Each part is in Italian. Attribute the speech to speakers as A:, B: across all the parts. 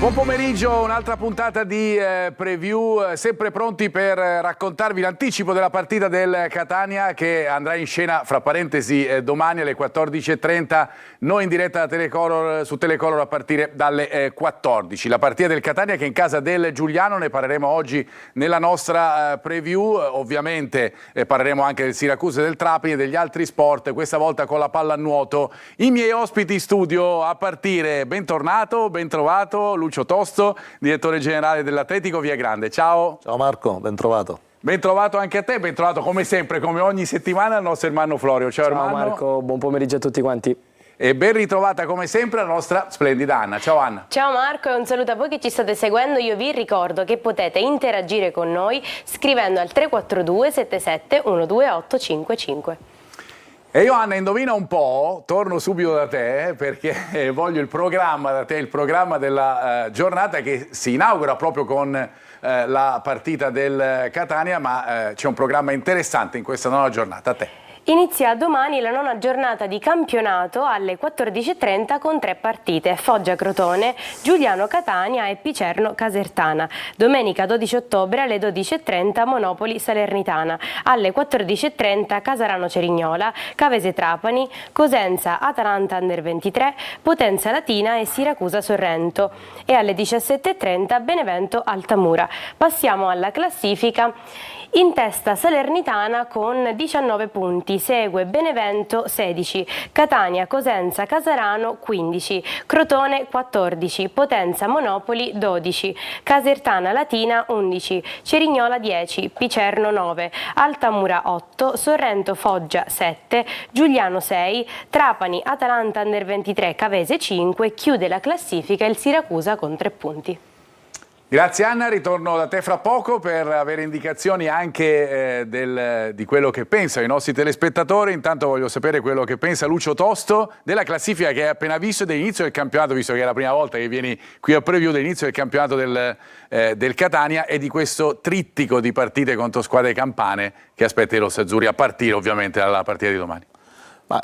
A: Buon pomeriggio, un'altra puntata di preview, sempre pronti per raccontarvi l'anticipo della partita del Catania che andrà in scena, fra parentesi, domani alle 14:30, noi in diretta da Telecolor, su Telecolor a partire dalle 14. La partita del Catania che è in casa del Giuliano, ne parleremo oggi nella nostra preview, ovviamente parleremo anche del Siracusa e del Trapani e degli altri sport, questa volta con la pallanuoto. I miei ospiti in studio a partire, bentornato, bentrovato, Lucio Tosto, direttore generale dell'Atletico Via Grande. Ciao.
B: Ciao Marco, ben trovato.
A: Ben trovato anche a te, ben trovato come sempre, come ogni settimana, il nostro Ermanno Florio. Ciao Ermanno.
C: Ciao Marco, buon pomeriggio a tutti quanti.
A: E ben ritrovata come sempre la nostra splendida Anna. Ciao Anna.
D: Ciao Marco e un saluto a voi che ci state seguendo. Io vi ricordo che potete interagire con noi scrivendo al 342 77 12855.
A: E io Anna, indovina un po', torno subito da te perché voglio il programma da te, il programma della giornata che si inaugura proprio con la partita del Catania, ma c'è un programma interessante in questa nuova giornata. A te.
D: Inizia domani la nona giornata di campionato alle 14:30 con 3 partite: Foggia-Crotone, Giuliano-Catania e Picerno-Casertana. Domenica 12 ottobre alle 12:30 Monopoli-Salernitana, alle 14:30 Casarano-Cerignola, Cavese-Trapani, Cosenza-Atalanta Under 23, Potenza-Latina e Siracusa-Sorrento e alle 17:30 Benevento-Altamura. Passiamo alla classifica. In testa Salernitana con 19 punti, segue Benevento 16, Catania, Cosenza, Casarano 15, Crotone 14, Potenza, Monopoli 12, Casertana Latina 11, Cerignola 10, Picerno 9, Altamura 8, Sorrento Foggia 7, Giuliano 6, Trapani, Atalanta Under 23, Cavese 5, chiude la classifica il Siracusa con 3 punti.
A: Grazie Anna, ritorno da te fra poco per avere indicazioni anche di quello che pensano i nostri telespettatori. Intanto voglio sapere quello che pensa Lucio Tosto della classifica che hai appena visto e dell'inizio del campionato, visto che è la prima volta che vieni qui a preview dell'inizio del campionato del Catania e di questo trittico di partite contro squadre campane che aspetta i rossazzurri a partire ovviamente dalla partita di domani.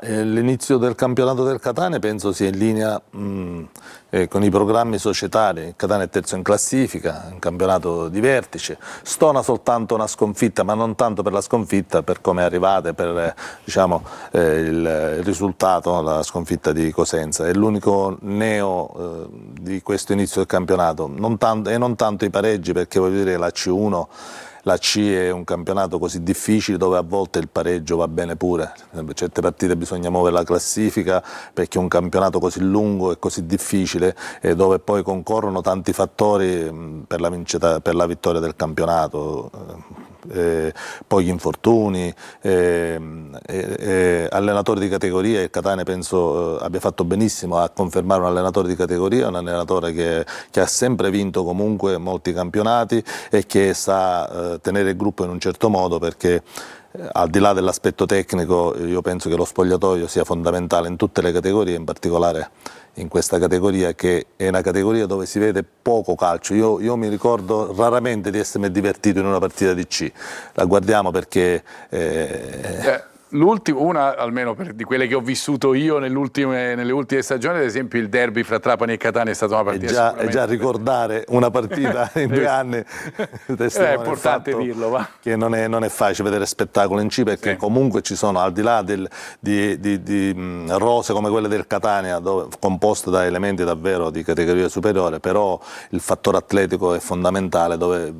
B: L'inizio del campionato del Catania penso sia in linea con i programmi societari. Il Catania è terzo in classifica, un campionato di vertice, stona soltanto una sconfitta, ma non tanto per la sconfitta, per come è arrivata, per il risultato, la sconfitta di Cosenza. È l'unico neo di questo inizio del campionato, non tanto i pareggi, perché voglio dire la C1. La C è un campionato così difficile dove a volte il pareggio va bene pure, per certe partite bisogna muovere la classifica perché è un campionato così lungo e così difficile e dove poi concorrono tanti fattori per la vittoria del campionato. Poi gli infortuni, allenatori di categoria. Il Catania penso abbia fatto benissimo a confermare un allenatore di categoria, un allenatore che ha sempre vinto comunque molti campionati e che sa tenere il gruppo in un certo modo, perché al di là dell'aspetto tecnico io penso che lo spogliatoio sia fondamentale in tutte le categorie, in particolare in questa categoria che è una categoria dove si vede poco calcio. Io mi ricordo raramente di essermi divertito in una partita di C, la guardiamo perché
A: l'ultima, una almeno di quelle che ho vissuto io nelle ultime stagioni, ad esempio il derby fra Trapani e Catania è stata una partita
B: e già ricordare una partita in 2 anni
A: è importante dirlo, va.
B: Che non è facile vedere spettacolo in C, perché sì, comunque ci sono, al di là di rose come quelle del Catania, composte da elementi davvero di categoria superiore, però il fattore atletico è fondamentale, dove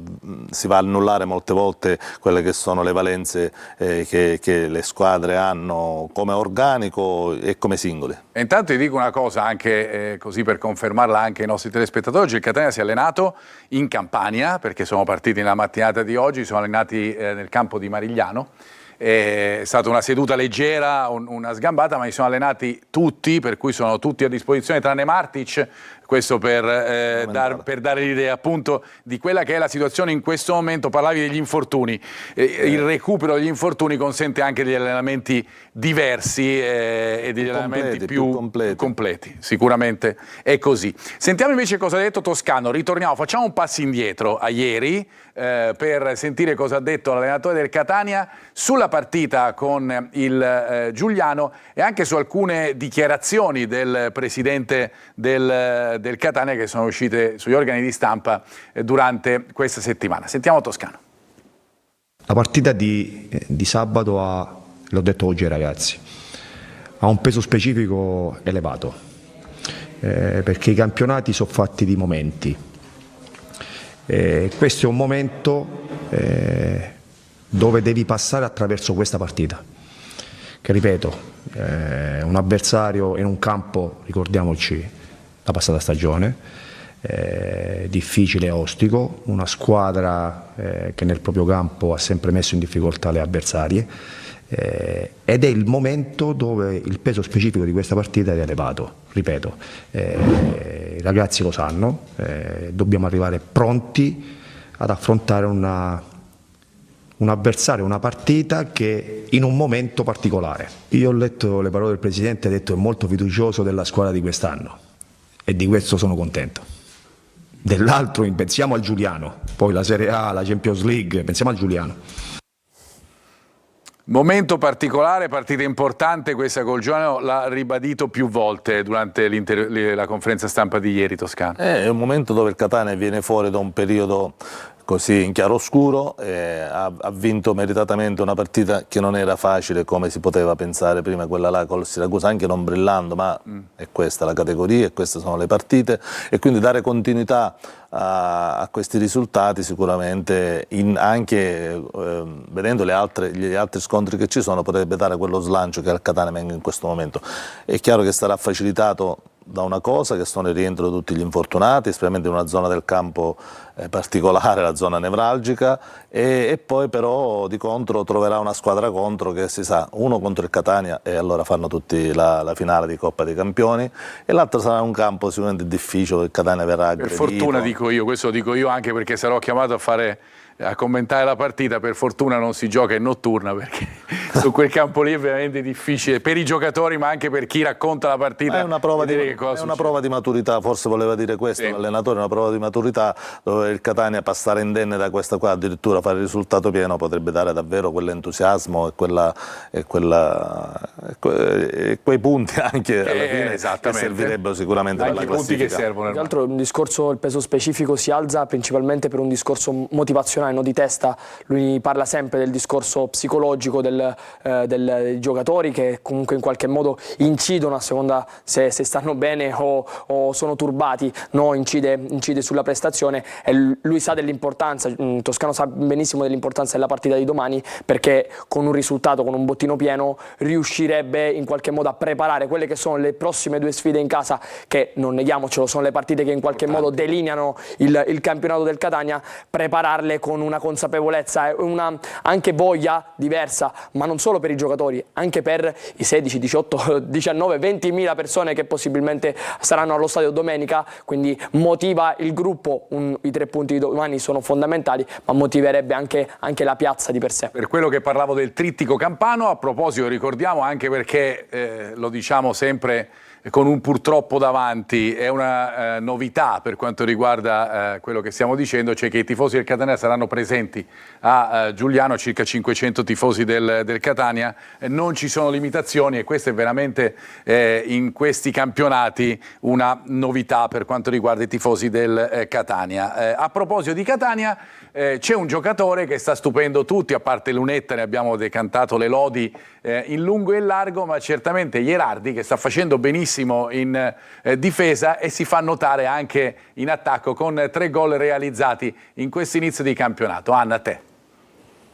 B: si va a annullare molte volte quelle che sono le valenze che le squadre hanno come organico e come singoli.
A: E intanto ti dico una cosa anche così per confermarla anche ai nostri telespettatori: oggi il Catania si è allenato in Campania, perché sono partiti nella mattinata di oggi, sono allenati nel campo di Marigliano. È stata una seduta leggera, una sgambata, ma si sono allenati tutti, per cui sono tutti a disposizione tranne Martic. Questo per dare l'idea appunto di quella che è la situazione in questo momento. Parlavi degli infortuni, il recupero degli infortuni consente anche degli allenamenti diversi e degli allenamenti più completi, sicuramente è così. Sentiamo invece cosa ha detto Toscano, ritorniamo, facciamo un passo indietro a ieri per sentire cosa ha detto l'allenatore del Catania sulla partita con il Giuliano e anche su alcune dichiarazioni del presidente del del Catania che sono uscite sugli organi di stampa durante questa settimana. Sentiamo Toscano.
E: La partita di sabato ha, l'ho detto oggi ai ragazzi, ha un peso specifico elevato, perché i campionati sono fatti di momenti. Questo è un momento dove devi passare attraverso questa partita, che ripeto, un avversario in un campo, ricordiamoci la passata stagione, difficile e ostico, una squadra che nel proprio campo ha sempre messo in difficoltà le avversarie, ed è il momento dove il peso specifico di questa partita è elevato, ripeto, i ragazzi lo sanno, dobbiamo arrivare pronti ad affrontare un avversario, una partita che in un momento particolare. Io ho letto le parole del Presidente, ha detto è molto fiducioso della squadra di quest'anno e di questo sono contento. Dell'altro pensiamo al Giuliano, poi la Serie A, la Champions League, pensiamo al Giuliano.
A: Momento particolare, partita importante, questa col Giuliano l'ha ribadito più volte durante la conferenza stampa di ieri, Toscano.
B: È un momento dove il Catania viene fuori da un periodo così in chiaroscuro, ha vinto meritatamente una partita che non era facile come si poteva pensare prima, quella là col Siracusa, anche non brillando, ma è questa la categoria e queste sono le partite, e quindi dare continuità a questi risultati sicuramente, anche vedendo gli altri scontri che ci sono, potrebbe dare quello slancio che al Catania venga in questo momento. È chiaro che sarà facilitato da una cosa, che sono il rientro di tutti gli infortunati, specialmente in una zona del campo particolare, la zona nevralgica, e poi però di contro troverà una squadra contro che si sa, uno contro il Catania e allora fanno tutti la finale di Coppa dei Campioni, e l'altro sarà un campo sicuramente difficile, il Catania verrà aggredito.
A: Per fortuna dico io, questo lo dico io anche perché sarò chiamato a commentare la partita, per fortuna non si gioca in notturna perché su quel campo lì è veramente difficile per i giocatori ma anche per chi racconta la partita.
B: È una prova di maturità, forse voleva dire questo, sì. L'allenatore, una prova di maturità dove il Catania passare indenne da questa qua, addirittura fare il risultato pieno, potrebbe dare davvero quell'entusiasmo e quei punti anche alla fine che servirebbero sicuramente
A: anche
B: per la
A: punti
B: classifica.
A: che servono.
C: Tra l'altro un discorso, il peso specifico si alza principalmente per un discorso motivazionale, no, di testa. Lui parla sempre del discorso psicologico dei giocatori che comunque in qualche modo incidono a seconda se stanno bene o sono turbati, no? incide sulla prestazione, e lui sa dell'importanza, Toscano sa benissimo dell'importanza della partita di domani, perché con un risultato, con un bottino pieno, riuscirebbe in qualche modo a preparare quelle che sono le prossime due sfide in casa, che non neghiamocelo sono le partite che in qualche modo delineano il campionato del Catania, prepararle con una consapevolezza e una anche voglia diversa, ma non solo per i giocatori, anche per i 16, 18, 19, 20.000 persone che possibilmente saranno allo stadio domenica, quindi motiva il gruppo, i 3 punti di domani sono fondamentali, ma motiverebbe anche la piazza di per sé.
A: Per quello che parlavo del trittico campano, a proposito ricordiamo anche perché lo diciamo sempre con un purtroppo davanti, è una novità per quanto riguarda quello che stiamo dicendo, cioè che i tifosi del Catania saranno presenti a Giuliano, circa 500 tifosi del Catania, non ci sono limitazioni, e questo è veramente in questi campionati una novità per quanto riguarda i tifosi del Catania. A proposito di Catania, c'è un giocatore che sta stupendo tutti, a parte Lunetta, ne abbiamo decantato le lodi in lungo e in largo, ma certamente Gherardi, che sta facendo benissimo in difesa e si fa notare anche in attacco con 3 gol realizzati in questo inizio di campionato. Anna, a te.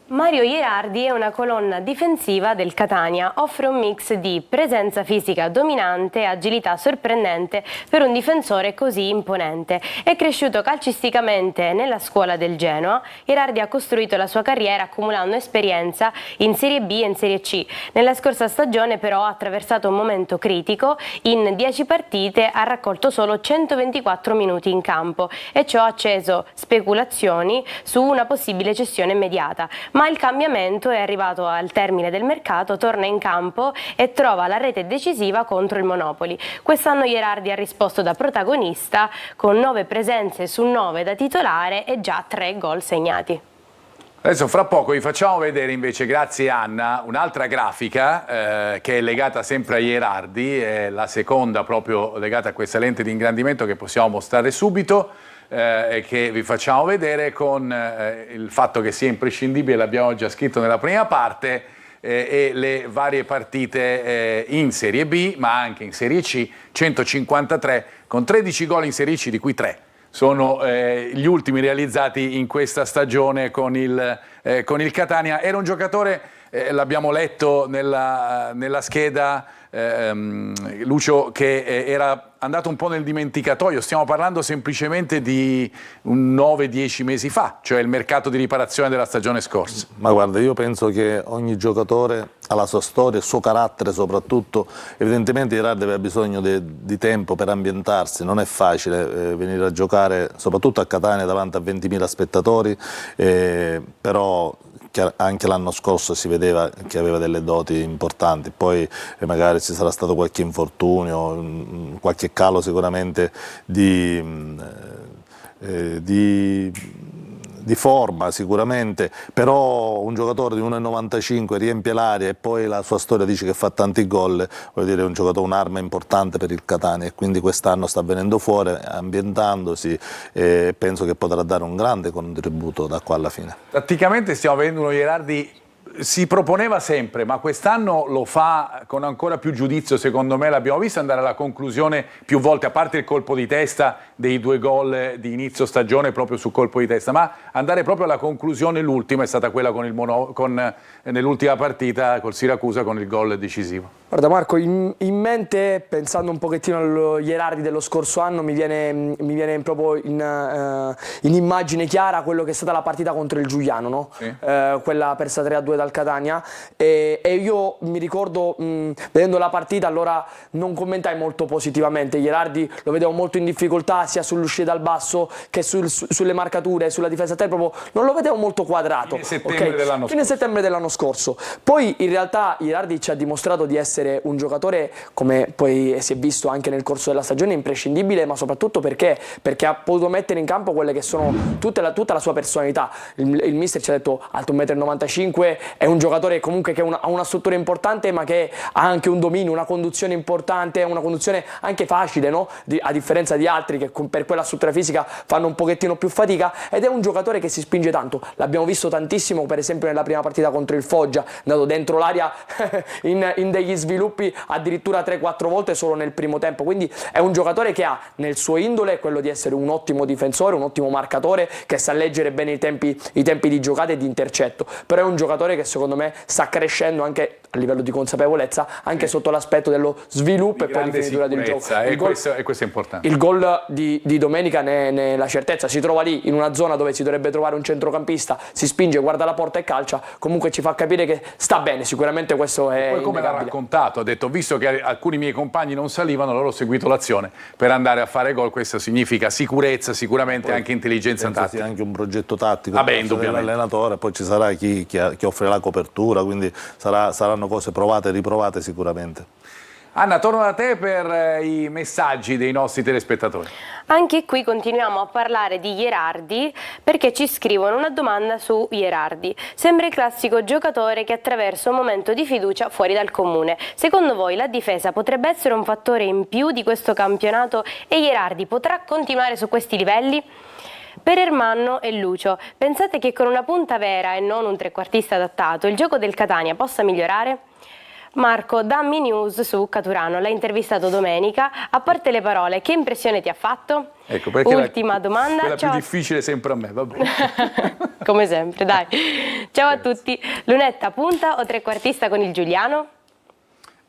D: Mario Gherardi è una colonna difensiva del Catania, offre un mix di presenza fisica dominante e agilità sorprendente per un difensore così imponente. È cresciuto calcisticamente nella scuola del Genoa. Gherardi ha costruito la sua carriera accumulando esperienza in Serie B e in Serie C. Nella scorsa stagione però ha attraversato un momento critico, in 10 partite ha raccolto solo 124 minuti in campo e ciò ha acceso speculazioni su una possibile cessione immediata. Ma il cambiamento è arrivato al termine del mercato, torna in campo e trova la rete decisiva contro il Monopoli. Quest'anno Gherardi ha risposto da protagonista con 9 presenze su 9 da titolare e già 3 gol segnati.
A: Adesso fra poco vi facciamo vedere invece, grazie Anna, un'altra grafica che è legata sempre a Gherardi, è la seconda proprio legata a questa lente di ingrandimento che possiamo mostrare subito e che vi facciamo vedere con il fatto che sia imprescindibile, l'abbiamo già scritto nella prima parte, e le varie partite in Serie B ma anche in Serie C, 153 con 13 gol in Serie C, di cui 3 sono gli ultimi realizzati in questa stagione con il Catania. Era un giocatore, l'abbiamo letto nella scheda, Lucio, che era andato un po' nel dimenticatoio. Stiamo parlando semplicemente di un 9-10 mesi fa, cioè il mercato di riparazione della stagione scorsa.
B: Ma guarda, io penso che ogni giocatore ha la sua storia, il suo carattere soprattutto. Evidentemente Gherardi aveva bisogno di tempo per ambientarsi, non è facile venire a giocare soprattutto a Catania davanti a 20.000 spettatori, però anche l'anno scorso si vedeva che aveva delle doti importanti, poi magari ci sarà stato qualche infortunio, qualche calo sicuramente di forma sicuramente, però un giocatore di 1,95 riempie l'aria e poi la sua storia dice che fa tanti gol, vuol dire è un giocatore, un'arma importante per il Catania, e quindi quest'anno sta venendo fuori, ambientandosi, e penso che potrà dare un grande contributo da qua alla fine.
A: Tatticamente stiamo vedendo uno Gherardi, si proponeva sempre, ma quest'anno lo fa con ancora più giudizio, secondo me. L'abbiamo visto andare alla conclusione più volte, a parte il colpo di testa dei 2 gol di inizio stagione proprio sul colpo di testa, ma andare proprio alla conclusione. L'ultima è stata quella nell'ultima partita col Siracusa, con il gol decisivo.
C: Guarda Marco, in mente, pensando un pochettino allo Gherardi dello scorso anno, mi viene proprio in immagine chiara quello che è stata la partita contro il Giuliano, no? Sì. Quella persa 3-2 dal Catania, e io mi ricordo, vedendo la partita, allora non commentai molto positivamente. Gherardi lo vedevo molto in difficoltà sia sull'uscita dal basso che sulle marcature, sulla difesa a terra, proprio non lo vedevo molto quadrato. Fine settembre dell'anno scorso. Poi in realtà Gherardi ci ha dimostrato di essere un giocatore, come poi si è visto anche nel corso della stagione, imprescindibile, ma soprattutto perché ha potuto mettere in campo quelle che sono tutta la sua personalità. Il mister ci ha detto alto 1,95 m, è un giocatore comunque che ha una struttura importante, ma che ha anche un dominio, una conduzione importante, una conduzione anche facile, no? A differenza di altri che per quella struttura fisica fanno un pochettino più fatica, ed è un giocatore che si spinge tanto. L'abbiamo visto tantissimo, per esempio nella prima partita contro il Foggia, è andato dentro l'aria in degli sviluppi addirittura 3-4 volte solo nel primo tempo. Quindi è un giocatore che ha nel suo indole quello di essere un ottimo difensore, un ottimo marcatore, che sa leggere bene i tempi di giocata e di intercetto, però è un giocatore che secondo me sta crescendo anche a livello di consapevolezza, anche sotto l'aspetto dello sviluppo e poi di finitura del gioco.
A: Questo è importante.
C: Il gol di domenica ne è la certezza. Si trova lì in una zona dove si dovrebbe trovare un centrocampista, si spinge, guarda la porta e calcia. Comunque ci fa capire che sta bene, sicuramente questo è
A: poi come l'ha raccontato, ha detto: visto che alcuni miei compagni non salivano, allora ho seguito l'azione per andare a fare gol. Questo significa sicurezza, sicuramente poi anche intelligenza tattica.
B: Anche un progetto tattico
A: dell'allenatore,
B: poi ci sarà chi offre la copertura, quindi saranno cose provate e riprovate sicuramente.
A: Anna, torno da te per i messaggi dei nostri telespettatori.
D: Anche qui continuiamo a parlare di Gherardi, perché ci scrivono una domanda su Gherardi. Sembra il classico giocatore che attraversa un momento di fiducia fuori dal comune. Secondo voi la difesa potrebbe essere un fattore in più di questo campionato e Gherardi potrà continuare su questi livelli? Per Ermanno e Lucio, pensate che con una punta vera e non un trequartista adattato il gioco del Catania possa migliorare? Marco, dammi news su Caturano, l'hai intervistato domenica, a parte le parole, che impressione ti ha fatto?
A: Ecco, perché
D: ultima domanda.
A: Quella più difficile sempre a me, va bene.
D: Come sempre, dai. Ciao a tutti. Lunetta, punta o trequartista con il Giuliano?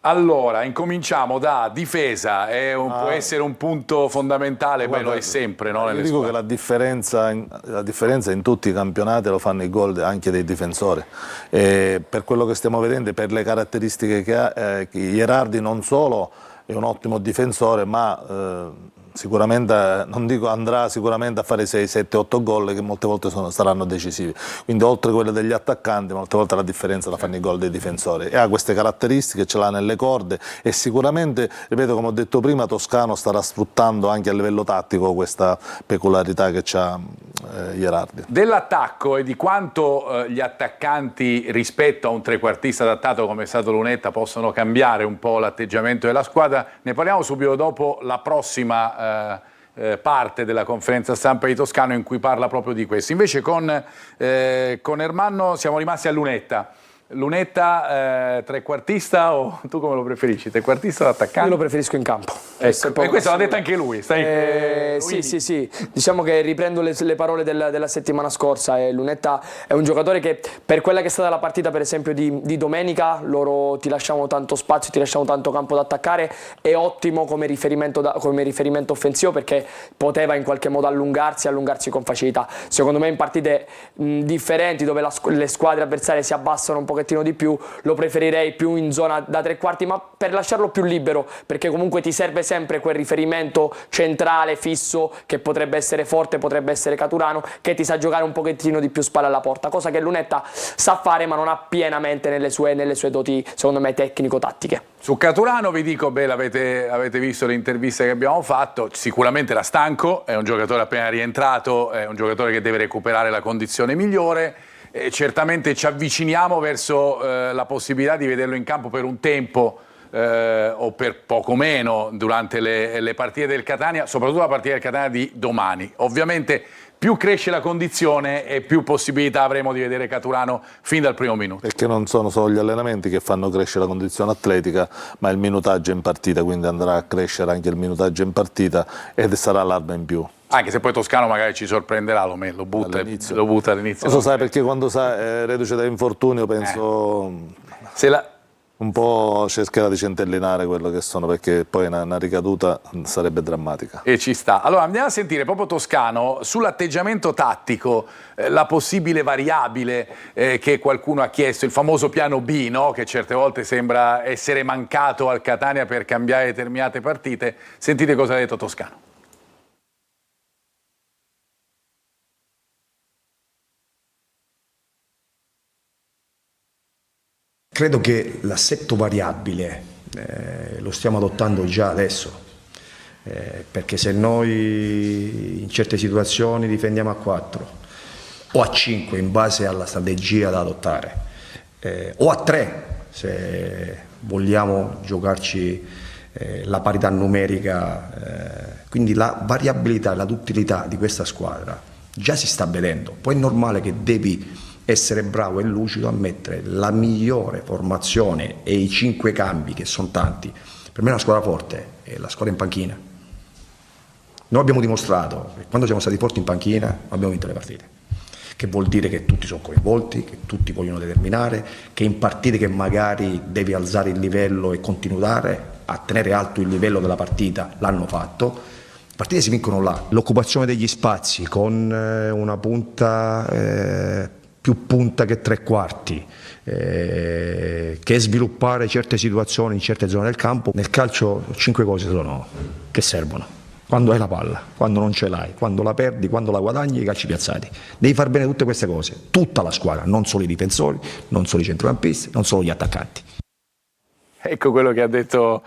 A: Allora, incominciamo da difesa, può essere un punto fondamentale,
B: guarda,
A: lo è sempre, no?
B: Io dico che la differenza in tutti i campionati lo fanno i gol anche dei difensori. Per quello che stiamo vedendo, per le caratteristiche che ha, Gherardi non solo è un ottimo difensore, ma sicuramente, non dico andrà sicuramente a fare 6, 7, 8 gol che molte volte saranno decisivi, quindi oltre a quelle degli attaccanti molte volte la differenza la fanno i gol dei difensori, e ha queste caratteristiche, ce l'ha nelle corde, e sicuramente, ripeto, come ho detto prima, Toscano starà sfruttando anche a livello tattico questa peculiarità che ha Gherardi.
A: Dell'attacco e di quanto gli attaccanti rispetto a un trequartista adattato come è stato Lunetta possono cambiare un po' l'atteggiamento della squadra, ne parliamo subito dopo la prossima parte della conferenza stampa di Toscano in cui parla proprio di questo. Invece con Ermanno siamo rimasti a Lunetta. Lunetta trequartista o tu come lo preferisci? Trequartista o attaccante?
C: Io lo preferisco in campo.
A: Ecco, e questo l'ha detto anche lui.
C: Sì. Diciamo che riprendo le parole della settimana scorsa. Lunetta è un giocatore che per quella che è stata la partita per esempio di domenica, loro ti lasciamo tanto spazio, ti lasciamo tanto campo da attaccare, è ottimo come riferimento offensivo perché poteva in qualche modo allungarsi con facilità. Secondo me in partite differenti dove le squadre avversarie si abbassano un pochettino di più, lo preferirei più in zona da tre quarti, ma per lasciarlo più libero, perché comunque ti serve sempre quel riferimento centrale, fisso, che potrebbe essere Forte, potrebbe essere Caturano, che ti sa giocare un pochettino di più spalle alla porta, cosa che Lunetta sa fare ma non ha pienamente nelle sue doti, secondo me, tecnico-tattiche.
A: Su Caturano vi dico, avete visto le interviste che abbiamo fatto, sicuramente era stanco, è un giocatore appena rientrato, è un giocatore che deve recuperare la condizione migliore. Certamente ci avviciniamo verso la possibilità di vederlo in campo per un tempo o per poco meno durante le partite del Catania, soprattutto la partita del Catania di domani. Ovviamente più cresce la condizione e più possibilità avremo di vedere Caturano fin dal primo minuto.
B: Perché non sono solo gli allenamenti che fanno crescere la condizione atletica, ma il minutaggio in partita, quindi andrà a crescere anche il minutaggio in partita ed sarà l'arma in più.
A: Anche se poi Toscano magari ci sorprenderà, lo butta all'inizio.
B: Lo sai perché quando reduce da infortunio penso un po' cercherà di centellinare quello che sono, perché poi una ricaduta sarebbe drammatica.
A: E ci sta. Allora andiamo a sentire proprio Toscano sull'atteggiamento tattico, la possibile variabile che qualcuno ha chiesto, il famoso piano B, no? Che certe volte sembra essere mancato al Catania per cambiare determinate partite. Sentite cosa ha detto Toscano.
E: Credo che l'assetto variabile lo stiamo adottando già adesso, perché se noi in certe situazioni difendiamo a 4 o a 5 in base alla strategia da adottare, o a 3 se vogliamo giocarci la parità numerica, quindi la variabilità e la duttilità di questa squadra già si sta vedendo. Poi è normale che devi essere bravo e lucido a mettere la migliore formazione e i 5 cambi, che sono tanti. Per me una squadra forte è la squadra in panchina. Noi abbiamo dimostrato che quando siamo stati forti in panchina abbiamo vinto le partite, che vuol dire che tutti sono coinvolti, che tutti vogliono determinare, che in partite che magari devi alzare il livello e continuare a tenere alto il livello della partita l'hanno fatto. Le partite si vincono là. L'occupazione degli spazi con una punta più punta che tre quarti, che sviluppare certe situazioni in certe zone del campo. Nel calcio 5 cose sono che servono: quando hai la palla, quando non ce l'hai, quando la perdi, quando la guadagni, i calci piazzati. Devi far bene tutte queste cose, tutta la squadra, non solo i difensori, non solo i centrocampisti, non solo gli attaccanti.
A: Ecco quello che ha detto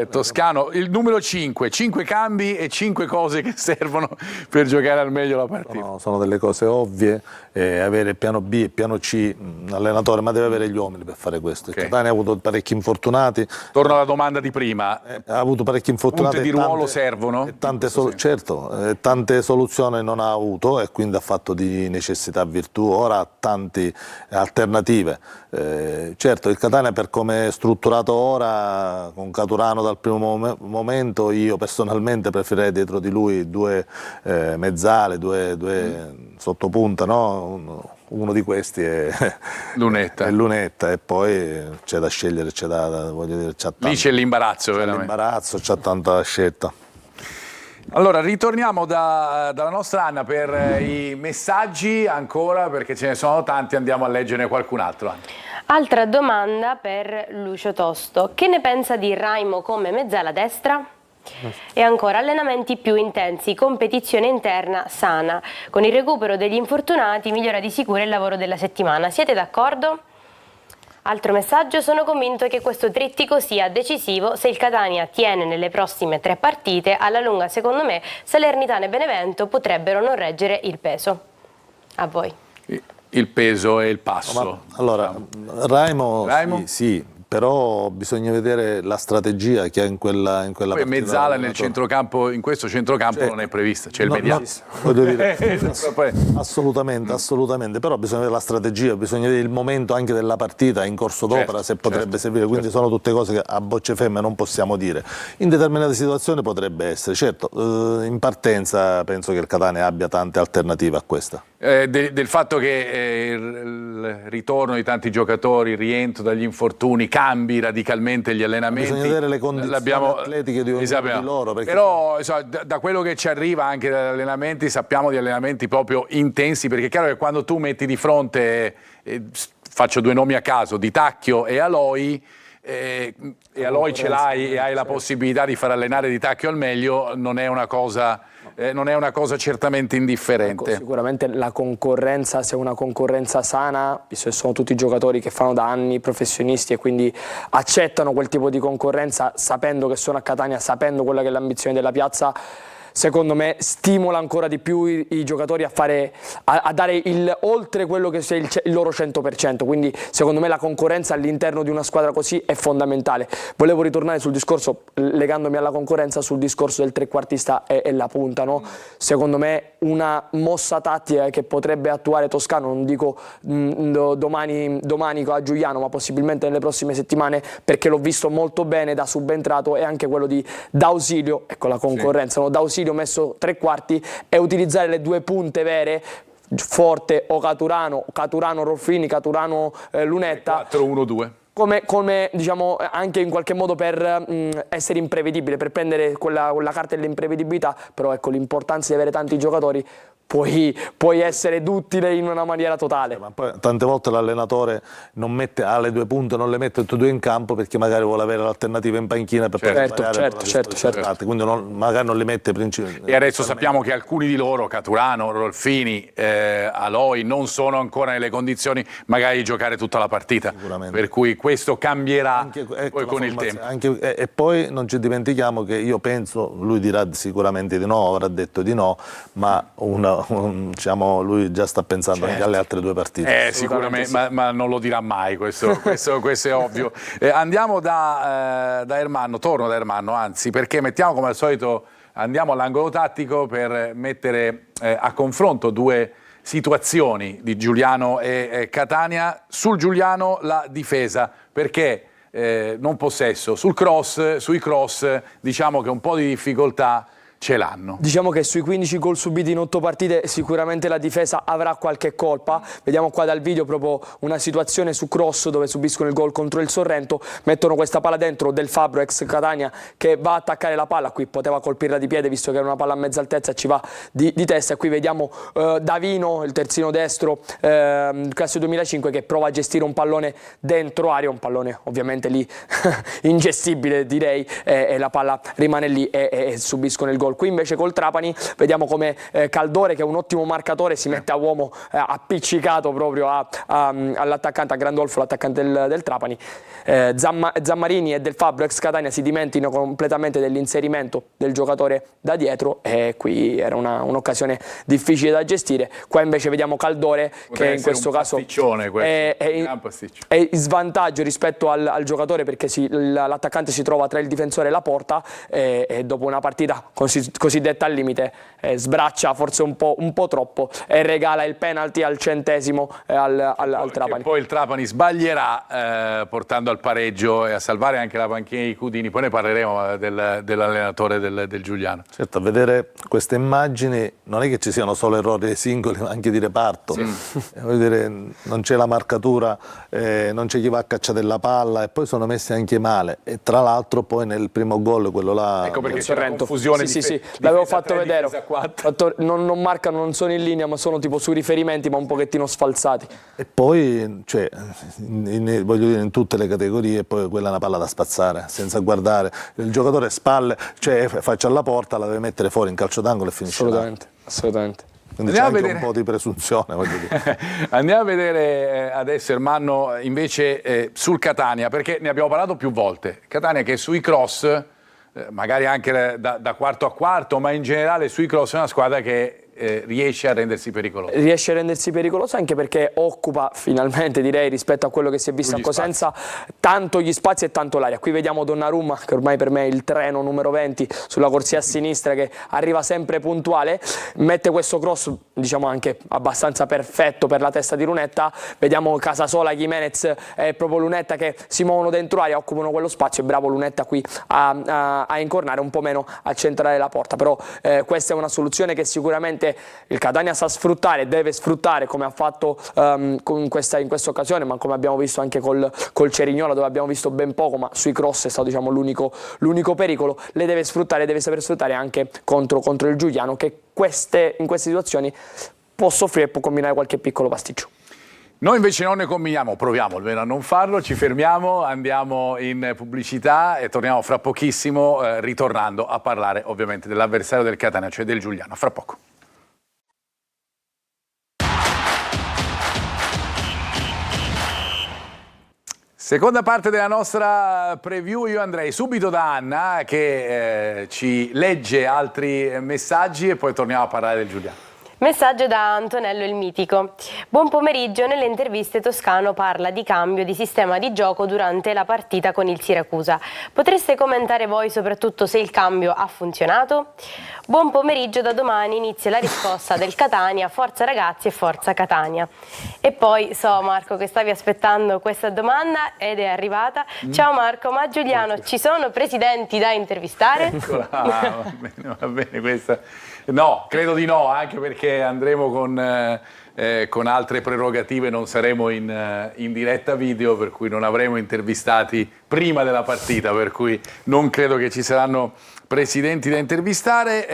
A: Toscano, il numero 5 cambi e 5 cose che servono per giocare al meglio la partita.
B: No, sono delle cose ovvie, avere piano B e piano C, un allenatore, ma deve avere gli uomini per fare questo.
A: Okay.
B: Il Catania ha avuto parecchi infortunati.
A: Torno alla domanda di prima.
B: Ha avuto parecchi infortunati.
A: Punte di ruolo servono?
B: Tante soluzioni non ha avuto e quindi ha fatto di necessità virtù. Ora ha tante alternative. Certo, il Catania, per come è strutturato ora, con Caturano dal primo momento, io personalmente preferirei dietro di lui 2 mezzale, 2 sottopunta, no? Uno di questi è Lunetta, e poi c'è da scegliere,
A: lì c'è l'imbarazzo, veramente.
B: L'imbarazzo, c'è tanta scelta.
A: Allora, ritorniamo dalla nostra Anna per i messaggi ancora, perché ce ne sono tanti, andiamo a leggerne qualcun altro.
D: Altra domanda per Lucio Tosto: che ne pensa di Raimo come mezzala destra? E ancora, allenamenti più intensi, competizione interna sana, con il recupero degli infortunati migliora di sicuro il lavoro della settimana, siete d'accordo? Altro messaggio: sono convinto che questo trittico sia decisivo se il Catania tiene nelle prossime 3 partite. Alla lunga, secondo me, Salernitana e Benevento potrebbero non reggere il peso. A voi.
A: Il peso e il passo.
B: Allora, Raimo? Sì, però bisogna vedere la strategia che ha in quella
A: Poi
B: partita.
A: mezzala nel centrocampo, in questo centrocampo non è prevista, c'è il mediano.
B: Voglio dire, assolutamente, però bisogna vedere la strategia, bisogna vedere il momento anche della partita in corso d'opera, se potrebbe servire, quindi sono tutte cose che a bocce ferme non possiamo dire. In determinate situazioni potrebbe essere, certo, in partenza penso che il Catania abbia tante alternative a questa.
A: Del fatto che il ritorno di tanti giocatori, il rientro dagli infortuni, cambi radicalmente gli allenamenti.
B: Bisogna vedere le condizioni atletiche di ognuno di loro.
A: Però da quello che ci arriva anche dagli allenamenti, sappiamo di allenamenti proprio intensi, perché è chiaro che quando tu metti di fronte, faccio 2 nomi a caso, Di Tacchio e Aloi, e Aloi ce l'hai e hai la possibilità di far allenare Di Tacchio al meglio, non è una cosa certamente indifferente.
C: Ecco, sicuramente la concorrenza, se è una concorrenza sana, visto che sono tutti giocatori che fanno da anni professionisti e quindi accettano quel tipo di concorrenza sapendo che sono a Catania, sapendo quella che è l'ambizione della piazza, secondo me stimola ancora di più i giocatori a dare oltre quello che sia il loro 100%, quindi secondo me la concorrenza all'interno di una squadra così è fondamentale. Volevo ritornare sul discorso, legandomi alla concorrenza, sul discorso del trequartista e la punta, no? Secondo me una mossa tattica che potrebbe attuare Toscano, non dico domani a Giuliano, ma possibilmente nelle prossime settimane, perché l'ho visto molto bene da subentrato, è anche quello di D'Ausilio, ecco la concorrenza, no? D'Ausilio messo 3 quarti e utilizzare le 2 punte vere, Forte o Caturano Rolfini, Caturano Lunetta,
A: 4-1-2.
C: come diciamo anche in qualche modo per essere imprevedibile, per prendere quella carta dell'imprevedibilità. Però ecco, l'importanza di avere tanti giocatori, puoi essere duttile in una maniera totale.
B: Ma poi tante volte l'allenatore non mette le 2 punte, non le mette tutte e 2 in campo perché magari vuole avere l'alternativa in panchina per certo. Quindi magari non le mette principalmente.
A: E adesso sappiamo che alcuni di loro, Caturano, Rolfini, Aloi, non sono ancora nelle condizioni magari di giocare tutta la partita, per cui questo cambierà anche, poi con il tempo.
B: E poi non ci dimentichiamo che io penso, lui dirà sicuramente di no, avrà detto di no, ma diciamo, lui già sta pensando anche alle altre 2 partite.
A: Sicuramente, sì. ma non lo dirà mai, questo è ovvio. Andiamo da Ermanno, torno da Ermanno, anzi, perché mettiamo come al solito, andiamo all'angolo tattico per mettere a confronto 2 situazioni di Giuliano e Catania. Sul Giuliano la difesa, perché non possesso, sui cross diciamo che un po' di difficoltà ce l'hanno.
C: Diciamo che sui 15 gol subiti in 8 partite sicuramente la difesa avrà qualche colpa. Vediamo qua dal video proprio una situazione su cross dove subiscono il gol contro il Sorrento, mettono questa palla dentro del Fabbro ex Catania che va a attaccare la palla, qui poteva colpirla di piede visto che era una palla a mezza altezza, ci va di testa, e qui vediamo Davino, il terzino destro, classe 2005, che prova a gestire un pallone dentro area, un pallone ovviamente lì ingestibile direi, e la palla rimane lì e subiscono il gol. Qui invece col Trapani vediamo come Caldore, che è un ottimo marcatore, si mette a uomo appiccicato proprio all'attaccante, a Grandolfo, l'attaccante del Trapani. Zammarini e Del Fabbro ex Catania si dimenticano completamente dell'inserimento del giocatore da dietro, e qui era un'occasione difficile da gestire. Qua invece vediamo Caldore che in questo caso è in svantaggio rispetto al giocatore, perché l'attaccante si trova tra il difensore e la porta, e dopo una partita cosiddetta al limite sbraccia forse un po' troppo e regala il penalty al 100° al Trapani.
A: Poi il Trapani sbaglierà portando al pareggio e a salvare anche la panchina di Cudini. Poi ne parleremo dell'allenatore del Giuliano.
B: Certo, a vedere queste immagini non è che ci siano solo errori singoli, ma anche di reparto. Voglio dire, non c'è la marcatura, non c'è chi va a caccia della palla, e poi sono messi anche male, e tra l'altro poi nel primo gol, quello là,
A: ecco perché c'è la confusione.
C: Sì, l'avevo fatto vedere. Non marcano, non sono in linea, ma sono tipo sui riferimenti, ma un pochettino sfalsati.
B: E poi, cioè, voglio dire, in tutte le categorie, poi quella è una palla da spazzare, senza guardare. Il giocatore spalle, cioè faccia alla porta, la deve mettere fuori in calcio d'angolo e finisce.
C: Assolutamente.
B: Quindi c'è anche un po' di presunzione, voglio dire.
A: Andiamo a vedere adesso, Ermanno, invece sul Catania, perché ne abbiamo parlato più volte. Catania che sui cross, magari anche da quarto a quarto, ma in generale sui cross è una squadra che riesce a rendersi pericolosa.
C: Riesce a rendersi pericolosa anche perché occupa finalmente, direi, rispetto a quello che si è visto a Cosenza, tanto gli spazi e tanto l'aria. Qui vediamo Donnarumma, che ormai per me è il treno numero 20 sulla corsia a sinistra, che arriva sempre puntuale, mette questo cross, diciamo anche abbastanza perfetto per la testa di Lunetta. Vediamo Casasola, Gimenez e proprio Lunetta che si muovono dentro aria, occupano quello spazio, e bravo Lunetta qui a incornare, un po' meno a centrare la porta. Però questa è una soluzione che sicuramente il Catania sa sfruttare, deve sfruttare, come ha fatto in questa occasione, ma come abbiamo visto anche col Cerignola, dove abbiamo visto ben poco, ma sui cross è stato, diciamo, l'unico pericolo. Le deve sfruttare, deve saper sfruttare anche contro il Giuliano, che in queste situazioni può soffrire e può combinare qualche piccolo pasticcio.
A: Noi invece non ne combiniamo, proviamo almeno a non farlo, ci fermiamo, andiamo in pubblicità e torniamo fra pochissimo, ritornando a parlare ovviamente dell'avversario del Catania, cioè del Giuliano. Fra poco. Seconda parte della nostra preview, io andrei subito da Anna che ci legge altri messaggi e poi torniamo a parlare del Giuliano.
D: Messaggio da Antonello il Mitico. Buon pomeriggio, nelle interviste Toscano parla di cambio di sistema di gioco durante la partita con il Siracusa. Potreste commentare voi soprattutto se il cambio ha funzionato? Buon pomeriggio, da domani inizia la riscossa del Catania, forza ragazzi e forza Catania. E poi so Marco che stavi aspettando questa domanda ed è arrivata. Ciao Marco, ma Giuliano ci sono presidenti da intervistare?
A: Eccola, va bene questa. No, credo di no, anche perché andremo con altre prerogative, non saremo in diretta video, per cui non avremo intervistati prima della partita, per cui non credo che ci saranno presidenti da intervistare.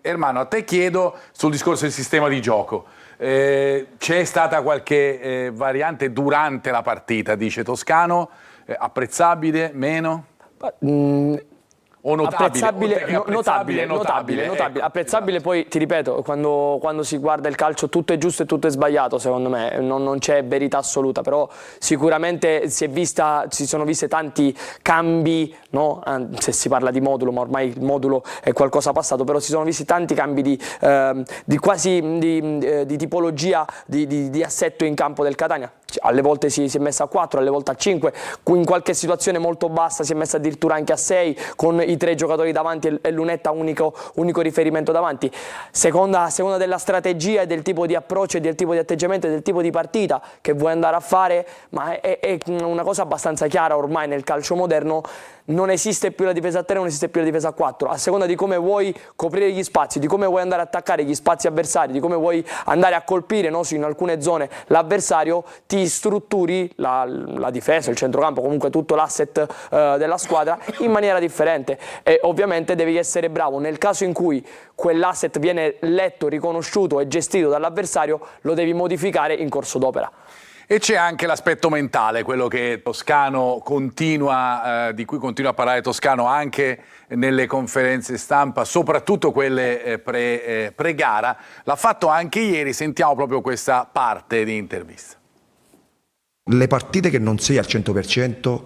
A: Ermanno, a te chiedo sul discorso del sistema di gioco. C'è stata qualche variante durante la partita, dice Toscano, apprezzabile, meno? O notabile,
C: Apprezzabile, poi ti ripeto, quando si guarda il calcio tutto è giusto e tutto è sbagliato, secondo me, non c'è verità assoluta, però sicuramente si sono viste tanti cambi, no? Se si parla di modulo, ma ormai il modulo è qualcosa passato, però si sono visti tanti cambi di tipologia di assetto in campo del Catania. Alle volte si è messa a 4, alle volte a 5, in qualche situazione molto bassa si è messa addirittura anche a 6, con i 3 giocatori davanti e Lunetta unico riferimento davanti. Seconda della strategia e del tipo di approccio e del tipo di atteggiamento e del tipo di partita che vuoi andare a fare, ma è una cosa abbastanza chiara ormai nel calcio moderno. Non esiste più la difesa a 3, non esiste più la difesa a 4, a seconda di come vuoi coprire gli spazi, di come vuoi andare a attaccare gli spazi avversari, di come vuoi andare a colpire, no, in alcune zone l'avversario, ti strutturi la difesa, il centrocampo, comunque tutto l'asset della squadra in maniera differente, e ovviamente devi essere bravo nel caso in cui quell'asset viene letto, riconosciuto e gestito dall'avversario, lo devi modificare in corso d'opera.
A: E c'è anche l'aspetto mentale, quello che Toscano di cui continua a parlare Toscano anche nelle conferenze stampa, soprattutto quelle pre-gara. L'ha fatto anche ieri, sentiamo proprio questa parte di intervista.
E: Le partite che non sei al 100%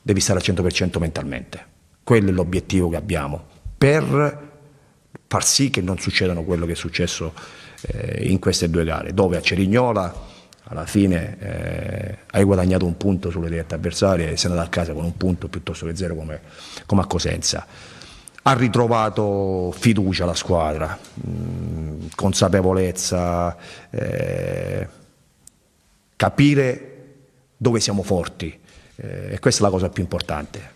E: devi stare al 100% mentalmente. Quello è l'obiettivo che abbiamo, per far sì che non succedano quello che è successo in queste 2 gare, dove a Cerignola alla fine hai guadagnato un punto sulle dirette avversarie e sei andato a casa con un punto piuttosto che 0 come a Cosenza. Ha ritrovato fiducia la squadra, consapevolezza, capire dove siamo forti, e questa è la cosa più importante.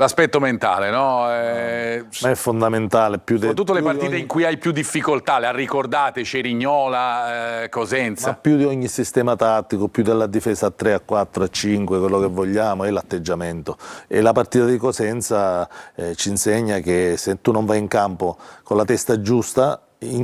A: L'aspetto mentale, no?
B: Ma è fondamentale.
A: Soprattutto le partite in cui hai più difficoltà, le ha ricordate Cerignola, Cosenza.
B: Ma più di ogni sistema tattico, più della difesa a 3, a 4, a 5, quello che vogliamo, è l'atteggiamento. E la partita di Cosenza ci insegna che se tu non vai in campo con la testa giusta,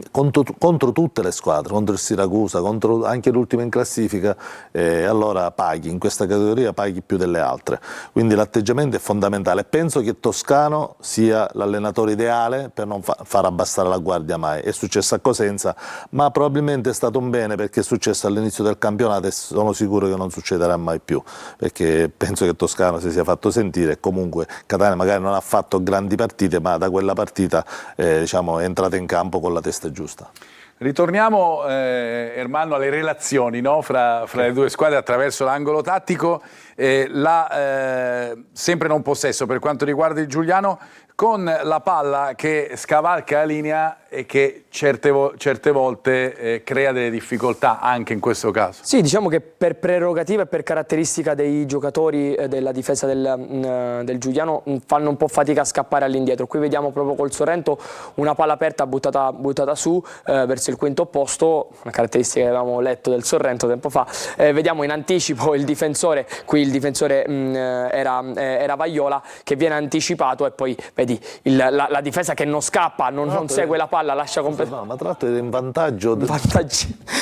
B: contro tutte le squadre, contro il Siracusa, contro anche l'ultima in classifica, allora paghi, in questa categoria paghi più delle altre, quindi l'atteggiamento è fondamentale. Penso che Toscano sia l'allenatore ideale per non far abbassare la guardia mai. È successo a Cosenza, ma probabilmente è stato un bene, perché è successo all'inizio del campionato e sono sicuro che non succederà mai più, perché penso che Toscano si sia fatto sentire e comunque Catania magari non ha fatto grandi partite, ma da quella partita diciamo, è entrata in campo con la testa giusta.
A: Ritorniamo, Ermanno, alle relazioni, no? fra le due squadre attraverso l'angolo tattico. Sempre non possesso per quanto riguarda il Giuliano, con la palla che scavalca la linea e che certe volte crea delle difficoltà anche in questo caso.
C: Sì, diciamo che per prerogativa e per caratteristica dei giocatori della difesa del Giuliano fanno un po' fatica a scappare all'indietro. Qui vediamo proprio col Sorrento una palla aperta buttata su verso il quinto posto, una caratteristica che avevamo letto del Sorrento tempo fa. Vediamo in anticipo il difensore, qui il difensore era Vaiola, che viene anticipato e poi vedi la difesa che non scappa, non segue la palla, lascia completamente.
B: No, ma tra l'altro è in vantaggio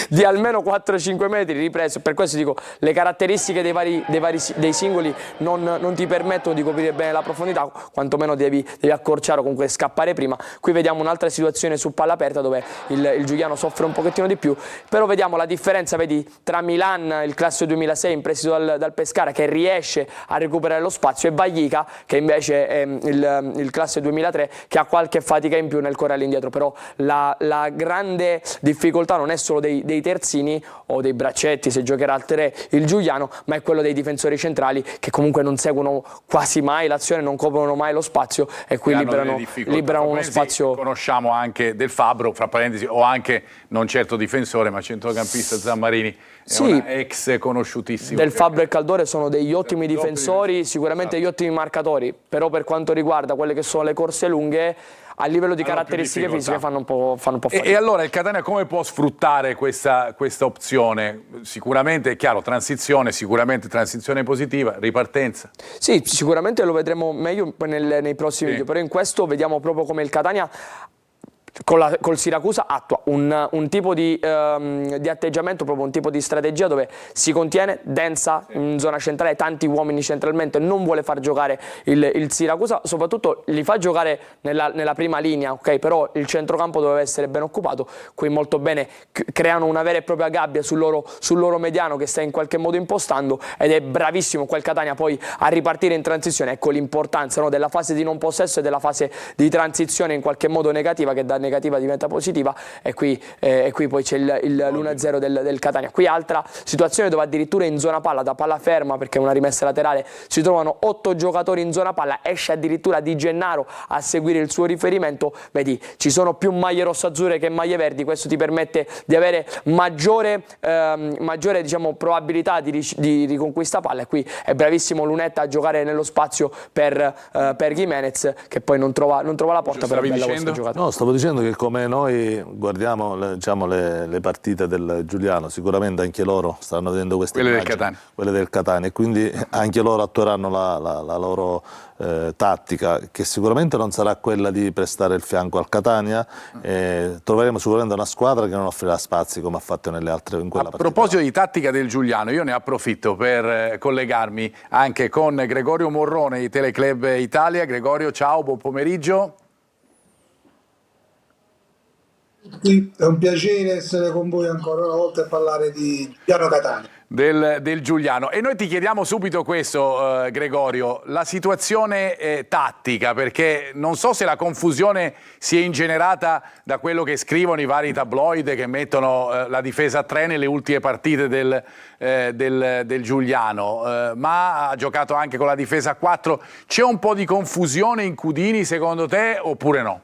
C: Di almeno 4-5 metri ripreso. Per questo dico, le caratteristiche dei singoli non ti permettono di coprire bene la profondità, quantomeno devi accorciare o comunque scappare prima. Qui vediamo un'altra situazione su palla aperta dove il Giuliano soffre un pochettino di più, però vediamo la differenza, vedi, tra Milan, il classe 2006 in prestito dal Pescara, che riesce a recuperare lo spazio, e Baglica, che invece è il classe 2003, che ha qualche fatica in più nel correre all'indietro. Però la grande difficoltà non è solo dei terzini o dei braccetti, se giocherà al 3 il Giuliano, ma è quello dei difensori centrali, che comunque non seguono quasi mai l'azione, non coprono mai lo spazio e qui liberano uno spazio.
A: Conosciamo anche Del Fabbro, fra parentesi, o anche non certo difensore ma centrocampista, Zammarini, è una ex conosciutissima.
C: Del Fabbro e Caldore sono degli ottimi difensori, sicuramente degli ottimi marcatori, però per quanto riguarda quelle che sono le corse lunghe, a livello di caratteristiche fisiche fanno un po' fatica.
A: E allora il Catania come può sfruttare questa opzione? Sicuramente è chiaro, sicuramente transizione positiva, ripartenza.
C: Sì, sicuramente lo vedremo meglio nei prossimi video, però in questo vediamo proprio come il Catania col Siracusa attua un tipo di atteggiamento, proprio un tipo di strategia dove si contiene, densa in zona centrale, tanti uomini centralmente, non vuole far giocare il Siracusa, soprattutto li fa giocare nella prima linea, ok? Però il centrocampo doveva essere ben occupato. Qui molto bene creano una vera e propria gabbia sul loro mediano che sta in qualche modo impostando, ed è bravissimo quel Catania poi a ripartire in transizione. Ecco l'importanza, no, della fase di non possesso e della fase di transizione in qualche modo negativa, che da negativa diventa positiva, e qui poi c'è l'1-0 del Catania. Qui altra situazione dove addirittura in zona palla, da palla ferma perché è una rimessa laterale, si trovano 8 giocatori in zona palla, esce addirittura Di Gennaro a seguire il suo riferimento. Vedi, ci sono più maglie rosso-azzurre che maglie verdi, questo ti permette di avere maggiore diciamo, probabilità di riconquista palla, e qui è bravissimo Lunetta a giocare nello spazio per Gimenez, che poi non trova la porta, però è bella questa giocata.
B: No, stavo dicendo che come noi guardiamo le partite del Giuliano, sicuramente anche loro stanno vedendo queste immagini, quelle del Catania, e quindi anche loro attueranno la loro tattica, che sicuramente non sarà quella di prestare il fianco al Catania. Troveremo sicuramente una squadra che non offrirà spazi come ha fatto nelle altre in quella partita.
A: A proposito di tattica del Giuliano, io ne approfitto per collegarmi anche con Gregorio Morrone di Teleclub Italia. Gregorio, ciao, buon pomeriggio.
F: È un piacere essere con voi ancora una volta e parlare di Giuliano Catania.
A: Del Giuliano. E noi ti chiediamo subito questo, Gregorio, la situazione tattica, perché non so se la confusione si è ingenerata da quello che scrivono i vari tabloid che mettono la difesa a 3 nelle ultime partite del Giuliano, ma ha giocato anche con la difesa a 4. C'è un po' di confusione in Cudini secondo te oppure no?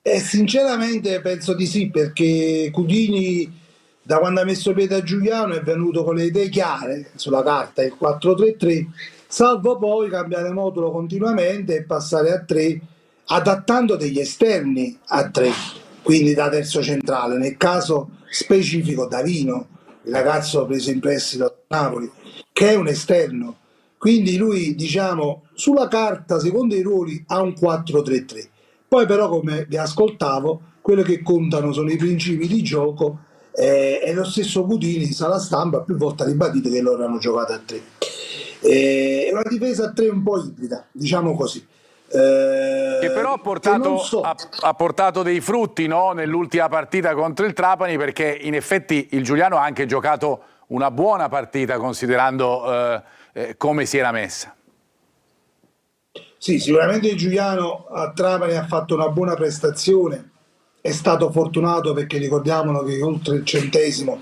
F: Sinceramente penso di sì, perché Cudini da quando ha messo piede a Giuliano è venuto con le idee chiare sulla carta, il 4-3-3, salvo poi cambiare modulo continuamente e passare a 3, adattando degli esterni a 3, quindi da terzo centrale, nel caso specifico Davino, il ragazzo preso in prestito da Napoli, che è un esterno. Quindi lui, diciamo, sulla carta, secondo i ruoli, ha un 4-3-3. Poi però, come vi ascoltavo, quello che contano sono i principi di gioco, e lo stesso Cudini in sala stampa più volte ha ribadito che loro hanno giocato a 3. È una difesa a 3 un po' ibrida, diciamo così.
A: Che però ha portato dei frutti, no? Nell'ultima partita contro il Trapani, perché in effetti il Giuliano ha anche giocato una buona partita considerando come si era messa.
F: Sì, sicuramente il Giuliano a Trapani ha fatto una buona prestazione, è stato fortunato perché ricordiamolo che oltre il 100°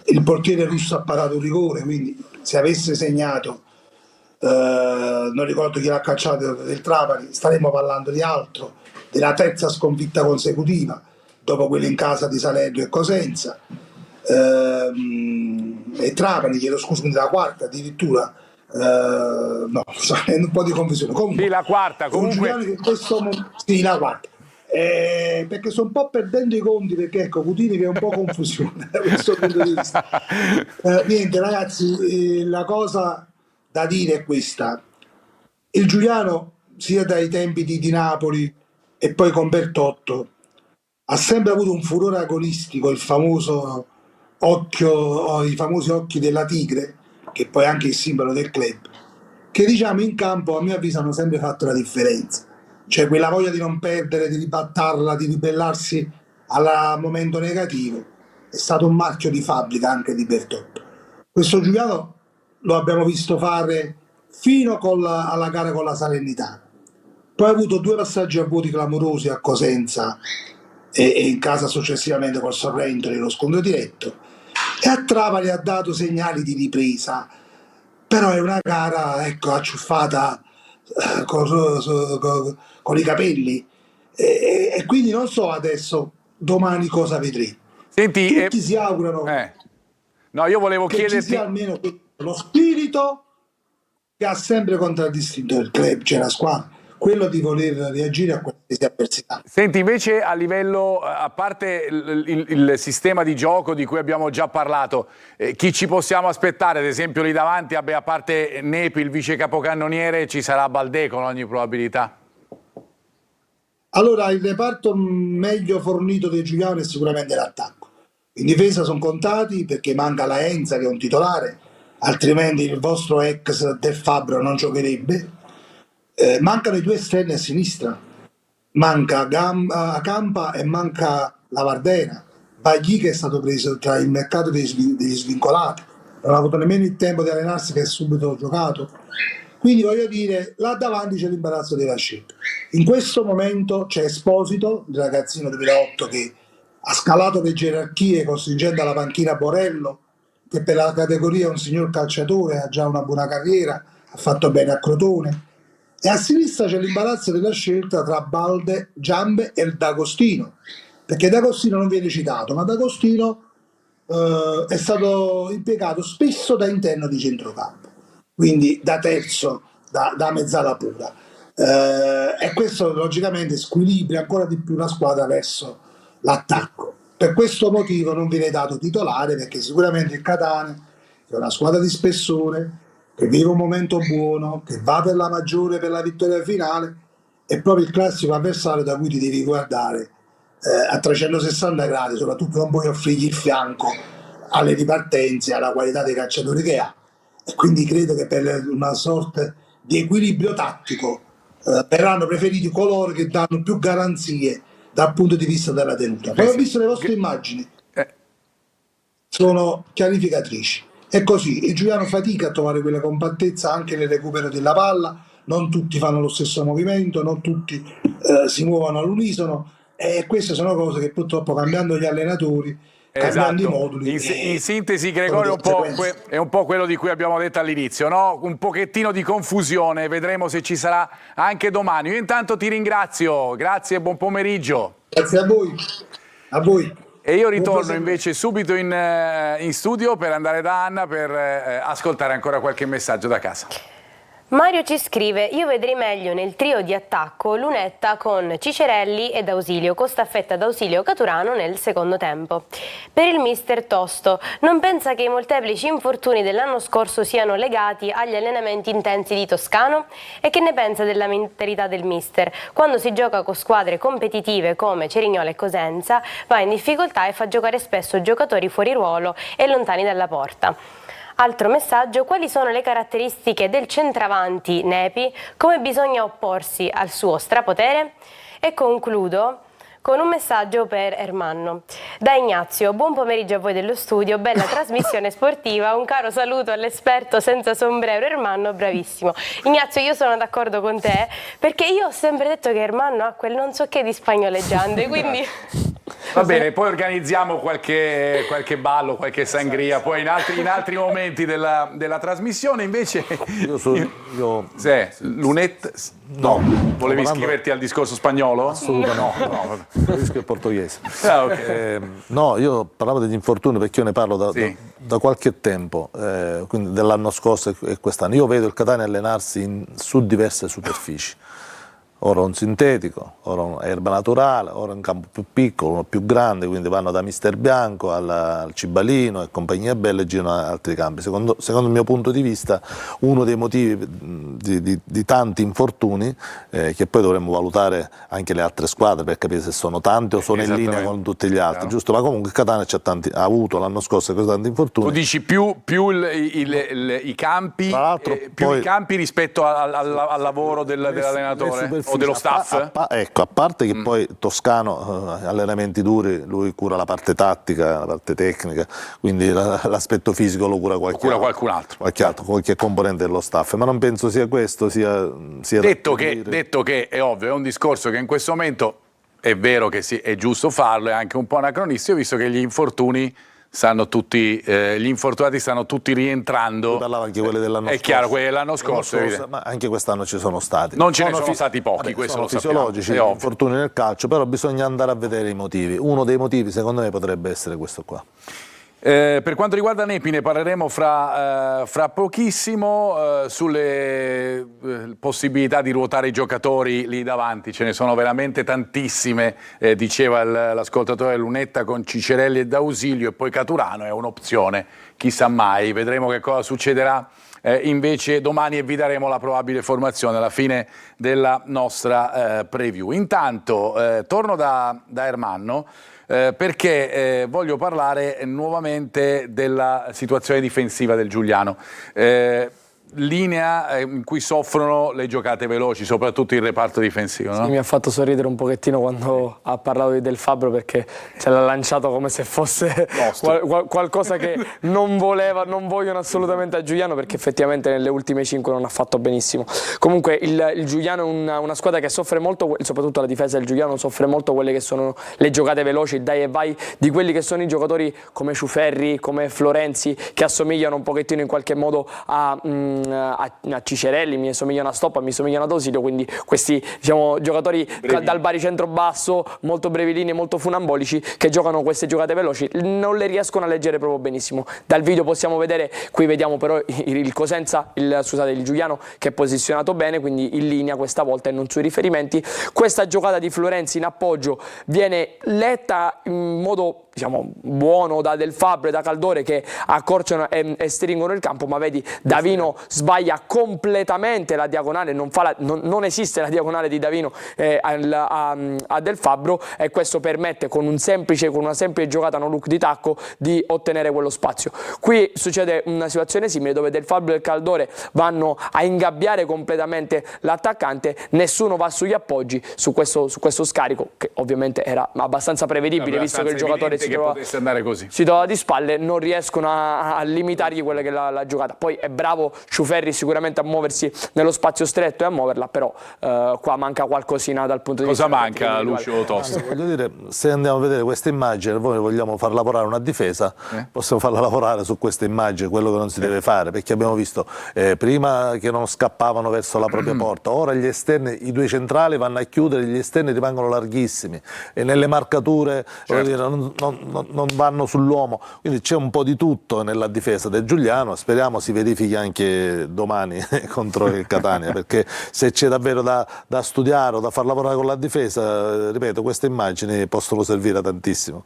F: il portiere russo ha parato un rigore, quindi se avesse segnato, non ricordo chi l'ha cacciato del Trapani, staremmo parlando di altro, della terza sconfitta consecutiva dopo quella in casa di Salerno e Cosenza, e Trapani, chiedo scusa, quindi la quarta addirittura, no, è un po' di confusione. Comunque,
A: sì, la quarta, comunque.
F: Che in questo momento, sì, la quarta. Perché sto un po' perdendo i conti, perché ecco, Cudini che è un po' confusione da questo punto di vista. Niente ragazzi, la cosa da dire è questa: il Giuliano sia dai tempi di Napoli e poi con Bertotto ha sempre avuto un furore agonistico, il famoso occhio, i famosi occhi della tigre, che poi è anche il simbolo del club, che diciamo in campo a mio avviso hanno sempre fatto la differenza, cioè quella voglia di non perdere, di ribattarla, di ribellarsi al momento negativo è stato un marchio di fabbrica anche di Bertotto. Questo Giuliano lo abbiamo visto fare fino alla gara con la Salernitana, poi ha avuto 2 passaggi a vuoti clamorosi a Cosenza e in casa successivamente col Sorrento nello scontro diretto, e a Trapani ha dato segnali di ripresa, però è una gara, ecco, acciuffata con i capelli, e quindi non so adesso domani cosa vedremo.
A: Senti,
F: tutti si augurano
A: no, io volevo
F: che
A: chiederti...
F: ci sia almeno lo spirito che ha sempre contraddistinto il club, cioè la squadra, quello di voler reagire a qualsiasi avversità.
A: Senti, invece a livello, a parte il sistema di gioco di cui abbiamo già parlato, chi ci possiamo aspettare? Ad esempio lì davanti, a parte Nepi, il vice capocannoniere, ci sarà Baldé con ogni probabilità?
F: Allora, il reparto meglio fornito del Giuliano è sicuramente l'attacco. In difesa sono contati perché manca la Enza che è un titolare, altrimenti il vostro ex Del Fabbro non giocherebbe. Mancano i 2 esterni a sinistra, manca Campa e manca Lavardena. Bagli che è stato preso tra il mercato degli svincolati, non ha avuto nemmeno il tempo di allenarsi che è subito giocato. Quindi voglio dire, là davanti c'è l'imbarazzo della scelta. In questo momento c'è Esposito, il ragazzino 2008 che ha scalato le gerarchie costringendo alla panchina Borello, che per la categoria è un signor calciatore, ha già una buona carriera, ha fatto bene a Crotone. E a sinistra c'è l'imbarazzo della scelta tra Balde, Giambe e D'Agostino, perché D'Agostino non viene citato, ma D'Agostino è stato impiegato spesso da interno di centrocampo, quindi da terzo, da mezzala pura, e questo logicamente squilibra ancora di più la squadra verso l'attacco. Per questo motivo non viene dato titolare, perché sicuramente il Catania, che è una squadra di spessore, che vive un momento buono, che va per la maggiore, per la vittoria finale, è proprio il classico avversario da cui ti devi guardare a 360 gradi, soprattutto non puoi offrirgli il fianco alle ripartenze, alla qualità dei calciatori che ha, e quindi credo che per una sorta di equilibrio tattico verranno preferiti coloro che danno più garanzie dal punto di vista della tenuta. Poi ho visto le vostre immagini, sono chiarificatrici. È così, il Giuliano fatica a trovare quella compattezza anche nel recupero della palla, non tutti fanno lo stesso movimento, non tutti si muovono all'unisono, e queste sono cose che purtroppo cambiando gli allenatori, cambiando i moduli...
A: In sintesi, Gregorio, è un po' quello di cui abbiamo detto all'inizio, no? Un pochettino di confusione, vedremo se ci sarà anche domani. Io intanto ti ringrazio, grazie e buon pomeriggio.
F: Grazie a voi. A voi.
A: E io ritorno invece subito in studio per andare da Anna per ascoltare ancora qualche messaggio da casa.
D: Mario ci scrive: io vedrei meglio nel trio di attacco Lunetta con Cicerelli ed Ausilio, con staffetta d'Ausilio Caturano nel secondo tempo. Per il mister Tosto, non pensa che i molteplici infortuni dell'anno scorso siano legati agli allenamenti intensi di Toscano? E che ne pensa della mentalità del mister? Quando si gioca con squadre competitive come Cerignola e Cosenza, va in difficoltà e fa giocare spesso giocatori fuori ruolo e lontani dalla porta. Altro messaggio: quali sono le caratteristiche del centravanti Nepi? Come bisogna opporsi al suo strapotere? E concludo con un messaggio per Ermanno. Da Ignazio: buon pomeriggio a voi dello studio, bella trasmissione sportiva, un caro saluto all'esperto senza sombrero Ermanno, bravissimo. Ignazio, io sono d'accordo con te, perché io ho sempre detto che Ermanno ha quel non so che di spagnoleggiante, quindi...
A: Va bene, poi organizziamo qualche ballo, qualche sangria, poi in altri momenti della trasmissione. Invece Lunetta, no, volevi iscriverti al discorso spagnolo?
B: Assolutamente no. Capisco il portoghese.
A: Okay.
B: No, io parlavo degli infortuni perché io ne parlo da qualche tempo, quindi dell'anno scorso e quest'anno. Io vedo il Catania allenarsi su diverse superfici. Ora un sintetico, ora erba naturale, ora un campo più piccolo, uno più grande, quindi vanno da Mister Bianco al Cibalino e compagnia bella e girano altri campi. Secondo il mio punto di vista, uno dei motivi di tanti infortuni, che poi dovremmo valutare anche le altre squadre per capire se sono tanti o sono in linea con tutti gli altri, giusto? Ma comunque il Catania ha avuto l'anno scorso così tanti infortuni.
A: Tu dici più i campi, i campi rispetto al lavoro dell'allenatore? O dello staff?
B: Ecco, a parte che poi Toscano, allenamenti duri, lui cura la parte tattica, la parte tecnica, quindi l'aspetto fisico lo cura
A: qualcun altro.
B: Qualche componente dello staff, ma non penso sia questo, sia
A: detto che è ovvio, è un discorso che in questo momento è vero che è giusto farlo, è anche un po' anacronistico, visto che gli infortunati stanno tutti rientrando.
B: Parlava anche quelli dell'anno scorso.
A: È chiaro, quelli dell'anno scorso.
B: Ma anche quest'anno ci sono stati.
A: Non ce ne sono stati pochi, questo
B: sono
A: lo sappiamo.
B: fisiologici, gli infortuni nel calcio, però bisogna andare a vedere i motivi. Uno dei motivi, secondo me, potrebbe essere questo qua.
A: Per quanto riguarda Nepi ne parleremo fra pochissimo, sulle possibilità di ruotare i giocatori lì davanti, ce ne sono veramente tantissime, diceva l'ascoltatore Lunetta con Cicerelli e D'Ausilio, e poi Caturano è un'opzione, chissà mai, vedremo che cosa succederà invece domani e vi daremo la probabile formazione alla fine della nostra preview. Intanto torno da Ermanno, perché voglio parlare nuovamente della situazione difensiva del Giuliano. Linea in cui soffrono le giocate veloci, soprattutto il reparto difensivo, no?
C: Sì, mi ha fatto sorridere un pochettino quando ha parlato di Del Fabbro, perché ce l'ha lanciato come se fosse qualcosa che non vogliono assolutamente a Giuliano, perché effettivamente nelle ultime 5 non ha fatto benissimo. Comunque il Giuliano è una squadra che soffre molto, soprattutto la difesa del Giuliano soffre molto quelle che sono le giocate veloci, il dai e vai di quelli che sono i giocatori come Ciuferri, come Florenzi, che assomigliano un pochettino in qualche modo a Cicerelli, mi somigliano a Stoppa, mi somigliano ad Ausilio, quindi questi giocatori dal baricentro basso, molto brevilini, molto funambolici, che giocano queste giocate veloci, non le riescono a leggere proprio benissimo. Dal video possiamo vedere, qui vediamo però il Cosenza, il Giuliano che è posizionato bene, quindi in linea questa volta e non sui riferimenti. Questa giocata di Florenzi in appoggio viene letta in modo buono da Del Fabbro e da Caldore, che accorciano e stringono il campo, ma vedi Davino sbaglia completamente la diagonale, non esiste la diagonale di Davino a Del Fabbro, e questo permette con una semplice giocata no look di tacco di ottenere quello spazio. Qui succede una situazione simile dove Del Fabbro e Caldore vanno a ingabbiare completamente l'attaccante, nessuno va sugli appoggi su questo scarico, che ovviamente era abbastanza prevedibile, visto che il giocatore si trova di spalle, non riescono a limitargli quella che è la giocata. Poi è bravo Ciuferri sicuramente a muoversi nello spazio stretto e a muoverla, però qua manca qualcosina dal punto di vista.
A: Cosa manca, Lucio Tosto?
B: Voglio dire, se andiamo a vedere questa immagine, voi vogliamo far lavorare una difesa, possiamo farla lavorare su questa immagine, quello che non si deve fare, perché abbiamo visto prima che non scappavano verso la propria porta, ora gli esterni, i due centrali vanno a chiudere, gli esterni rimangono larghissimi e nelle marcature voglio dire, non vanno sull'uomo, quindi c'è un po' di tutto nella difesa del Giuliano, speriamo si verifichi anche domani contro il Catania, perché se c'è davvero da studiare o da far lavorare con la difesa, ripeto, queste immagini possono servire a tantissimo.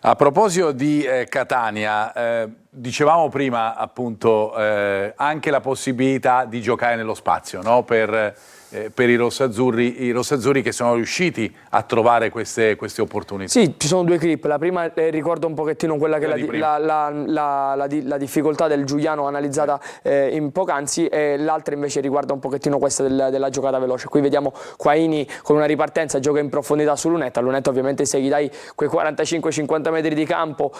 A: A proposito di Catania, dicevamo prima appunto anche la possibilità di giocare nello spazio, no? Per i rossazzurri che sono riusciti a trovare queste opportunità.
C: Sì, ci sono due clip, la prima ricorda un pochettino quella che la difficoltà del Giuliano analizzata in poc'anzi, e l'altra invece riguarda un pochettino questa della giocata veloce. Qui vediamo Quaini con una ripartenza, gioca in profondità su Lunetta ovviamente se gli dai quei 45-50 metri di campo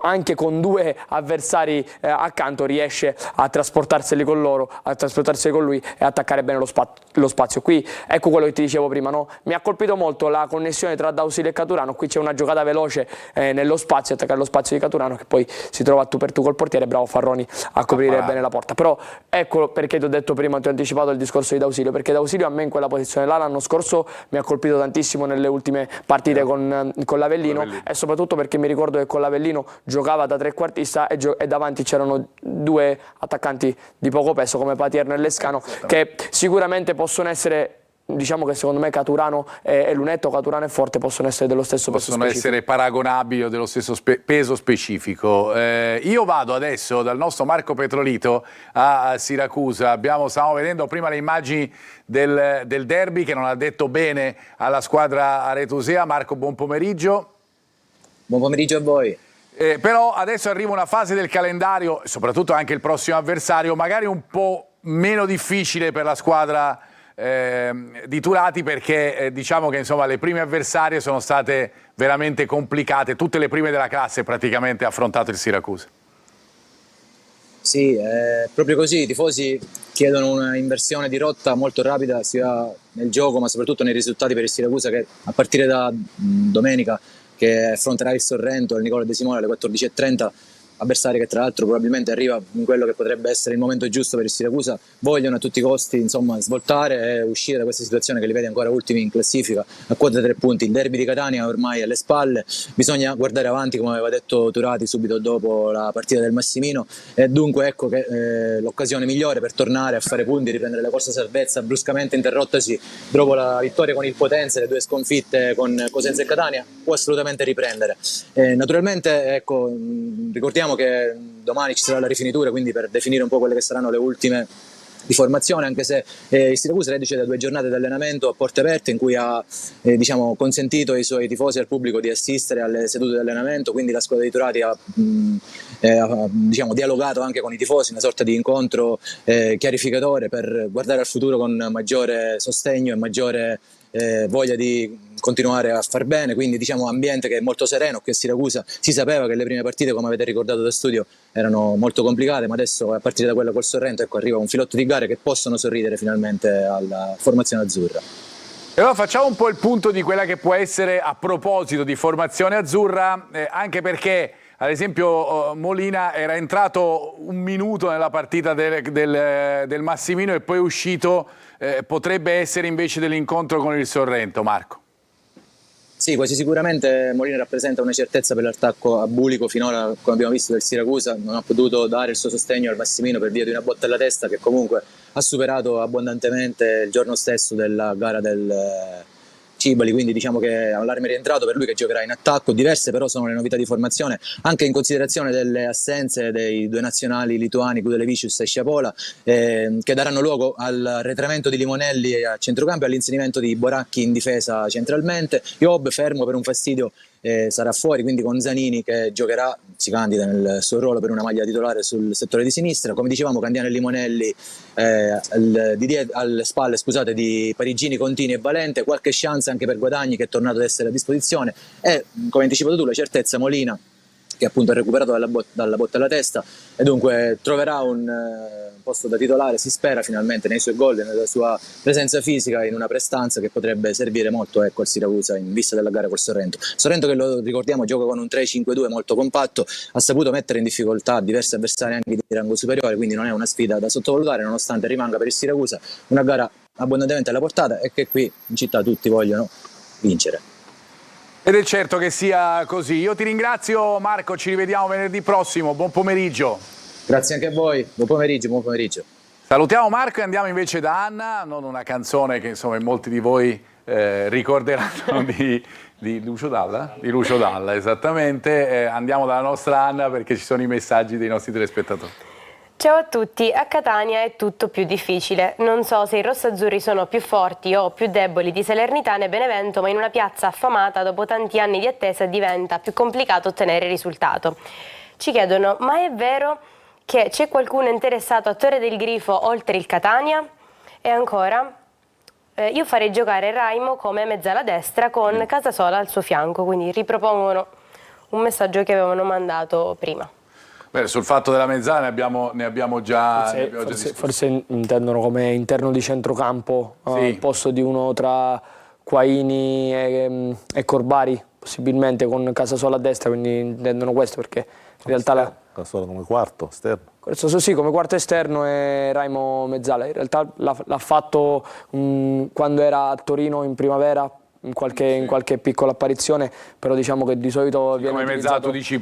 C: anche con due avversari accanto riesce a trasportarseli con loro, a trasportarseli con lui e attaccare bene lo spazio. Qui ecco quello che ti dicevo prima, no? Mi ha colpito molto la connessione tra D'Ausilio e Caturano. Qui c'è una giocata veloce nello spazio, attaccare lo spazio di Caturano, che poi si trova a tu per tu col portiere, bravo Farroni a coprire bene la porta. Però ecco perché ti ho detto prima, ti ho anticipato il discorso di D'Ausilio, perché D'Ausilio a me in quella posizione là l'anno scorso mi ha colpito tantissimo nelle ultime partite con l'Avellino, e soprattutto perché mi ricordo che con l'Avellino giocava da trequartista e davanti c'erano due attaccanti di poco peso come Patierno e Lescano, che sicuramente possono essere, diciamo che secondo me Caturano e Lunetto, Caturano e Forte possono essere dello stesso peso specifico.
A: Possono essere paragonabili o dello stesso peso specifico. Io vado adesso dal nostro Marco Petrolito a Siracusa. Stiamo vedendo prima le immagini del derby che non ha detto bene alla squadra aretusea. Marco, buon pomeriggio.
G: Buon pomeriggio a voi.
A: Però adesso arriva una fase del calendario, soprattutto anche il prossimo avversario, magari un po' meno difficile per la squadra di Turati, perché diciamo che insomma le prime avversarie sono state veramente complicate, tutte le prime della classe praticamente ha affrontato il Siracusa.
G: Sì, è proprio così, i tifosi chiedono una inversione di rotta molto rapida sia nel gioco ma soprattutto nei risultati per il Siracusa, che a partire da domenica che affronterà il Sorrento al Nicola De Simone alle 14:30, avversari che tra l'altro probabilmente arriva in quello che potrebbe essere il momento giusto per il Siracusa, vogliono a tutti i costi insomma svoltare e uscire da questa situazione che li vede ancora ultimi in classifica a quota 3 punti. Il derby di Catania ormai alle spalle, bisogna guardare avanti come aveva detto Turati subito dopo la partita del Massimino, e dunque ecco che l'occasione migliore per tornare a fare punti, riprendere la corsa salvezza bruscamente interrottasi dopo la vittoria con il Potenza e le due sconfitte con Cosenza e Catania, può assolutamente riprendere. Naturalmente ecco, ricordiamo che domani ci sarà la rifinitura, quindi per definire un po' quelle che saranno le ultime di formazione, anche se il Siracusa reduce da 2 giornate di allenamento a porte aperte in cui ha diciamo, consentito ai suoi tifosi e al pubblico di assistere alle sedute di allenamento, quindi la squadra di Turati ha diciamo, dialogato anche con i tifosi, una sorta di incontro chiarificatore per guardare al futuro con maggiore sostegno e maggiore voglia di continuare a far bene, quindi diciamo ambiente che è molto sereno. Qui a Siracusa si sapeva che le prime partite, come avete ricordato da studio, erano molto complicate, ma adesso a partire da quella col Sorrento ecco, arriva un filotto di gare che possono sorridere finalmente alla formazione azzurra.
A: E allora facciamo un po' il punto di quella che può essere, a proposito di formazione azzurra, anche perché ad esempio Molina era entrato un minuto nella partita del Massimino e poi è uscito, potrebbe essere invece dell'incontro con il Sorrento, Marco.
G: Sì, quasi sicuramente Molina rappresenta una certezza per l'attacco a Bulico. Finora, come abbiamo visto del Siracusa, non ha potuto dare il suo sostegno al Massimino per via di una botta alla testa che comunque ha superato abbondantemente il giorno stesso della gara del Cibali, quindi diciamo che è allarme rientrato per lui che giocherà in attacco. Diverse però sono le novità di formazione, anche in considerazione delle assenze dei due nazionali lituani Gudelevicius e Sciapola, che daranno luogo al arretramento di Limonelli a centrocampo e all'inserimento di Boracchi in difesa centralmente. Job fermo per un fastidio sarà fuori, quindi con Zanini che giocherà, si candida nel suo ruolo per una maglia titolare sul settore di sinistra. Come dicevamo, Candiano e Limonelli alle spalle di Parigini, Contini e Valente, qualche chance anche per Guadagni che è tornato ad essere a disposizione, e come anticipato tu la certezza Molina che appunto è recuperato dalla botta alla testa e dunque troverà un posto da titolare, si spera, finalmente nei suoi gol e nella sua presenza fisica, in una prestanza che potrebbe servire molto ecco, al Siracusa in vista della gara col Sorrento. Sorrento che, lo ricordiamo, gioca con un 3-5-2 molto compatto, ha saputo mettere in difficoltà diversi avversari anche di rango superiore, quindi non è una sfida da sottovalutare, nonostante rimanga per il Siracusa una gara abbondantemente alla portata e che qui in città tutti vogliono vincere.
A: Ed è certo che sia così. Io ti ringrazio Marco, ci rivediamo venerdì prossimo, buon pomeriggio.
G: Grazie anche a voi, buon pomeriggio, buon pomeriggio.
A: Salutiamo Marco e andiamo invece da Anna, non una canzone che insomma molti di voi ricorderanno di Lucio Dalla? Di Lucio Dalla, esattamente. Andiamo dalla nostra Anna perché ci sono i messaggi dei nostri telespettatori.
D: Ciao a tutti, a Catania è tutto più difficile. Non so se i rossazzurri sono più forti o più deboli di Salernitana e Benevento, ma in una piazza affamata dopo tanti anni di attesa diventa più complicato ottenere il risultato. Ci chiedono, ma è vero che c'è qualcuno interessato a Torre del Grifo oltre il Catania? E ancora, io farei giocare Raimo come mezzala destra con Casasola al suo fianco, quindi ripropongono un messaggio che avevano mandato prima.
A: Beh, sul fatto della mezzala ne abbiamo già
C: Forse intendono come interno di centrocampo,
A: Sì.
C: al posto di uno tra Quaini e Corbari, possibilmente con Casasola a destra, quindi intendono questo perché in realtà
B: Casasola come quarto esterno.
C: questo sì, come quarto esterno e Raimo mezzala. In realtà l'ha fatto quando era a Torino in primavera, in qualche piccola apparizione, però diciamo che di solito viene
A: come mezzala, tu dici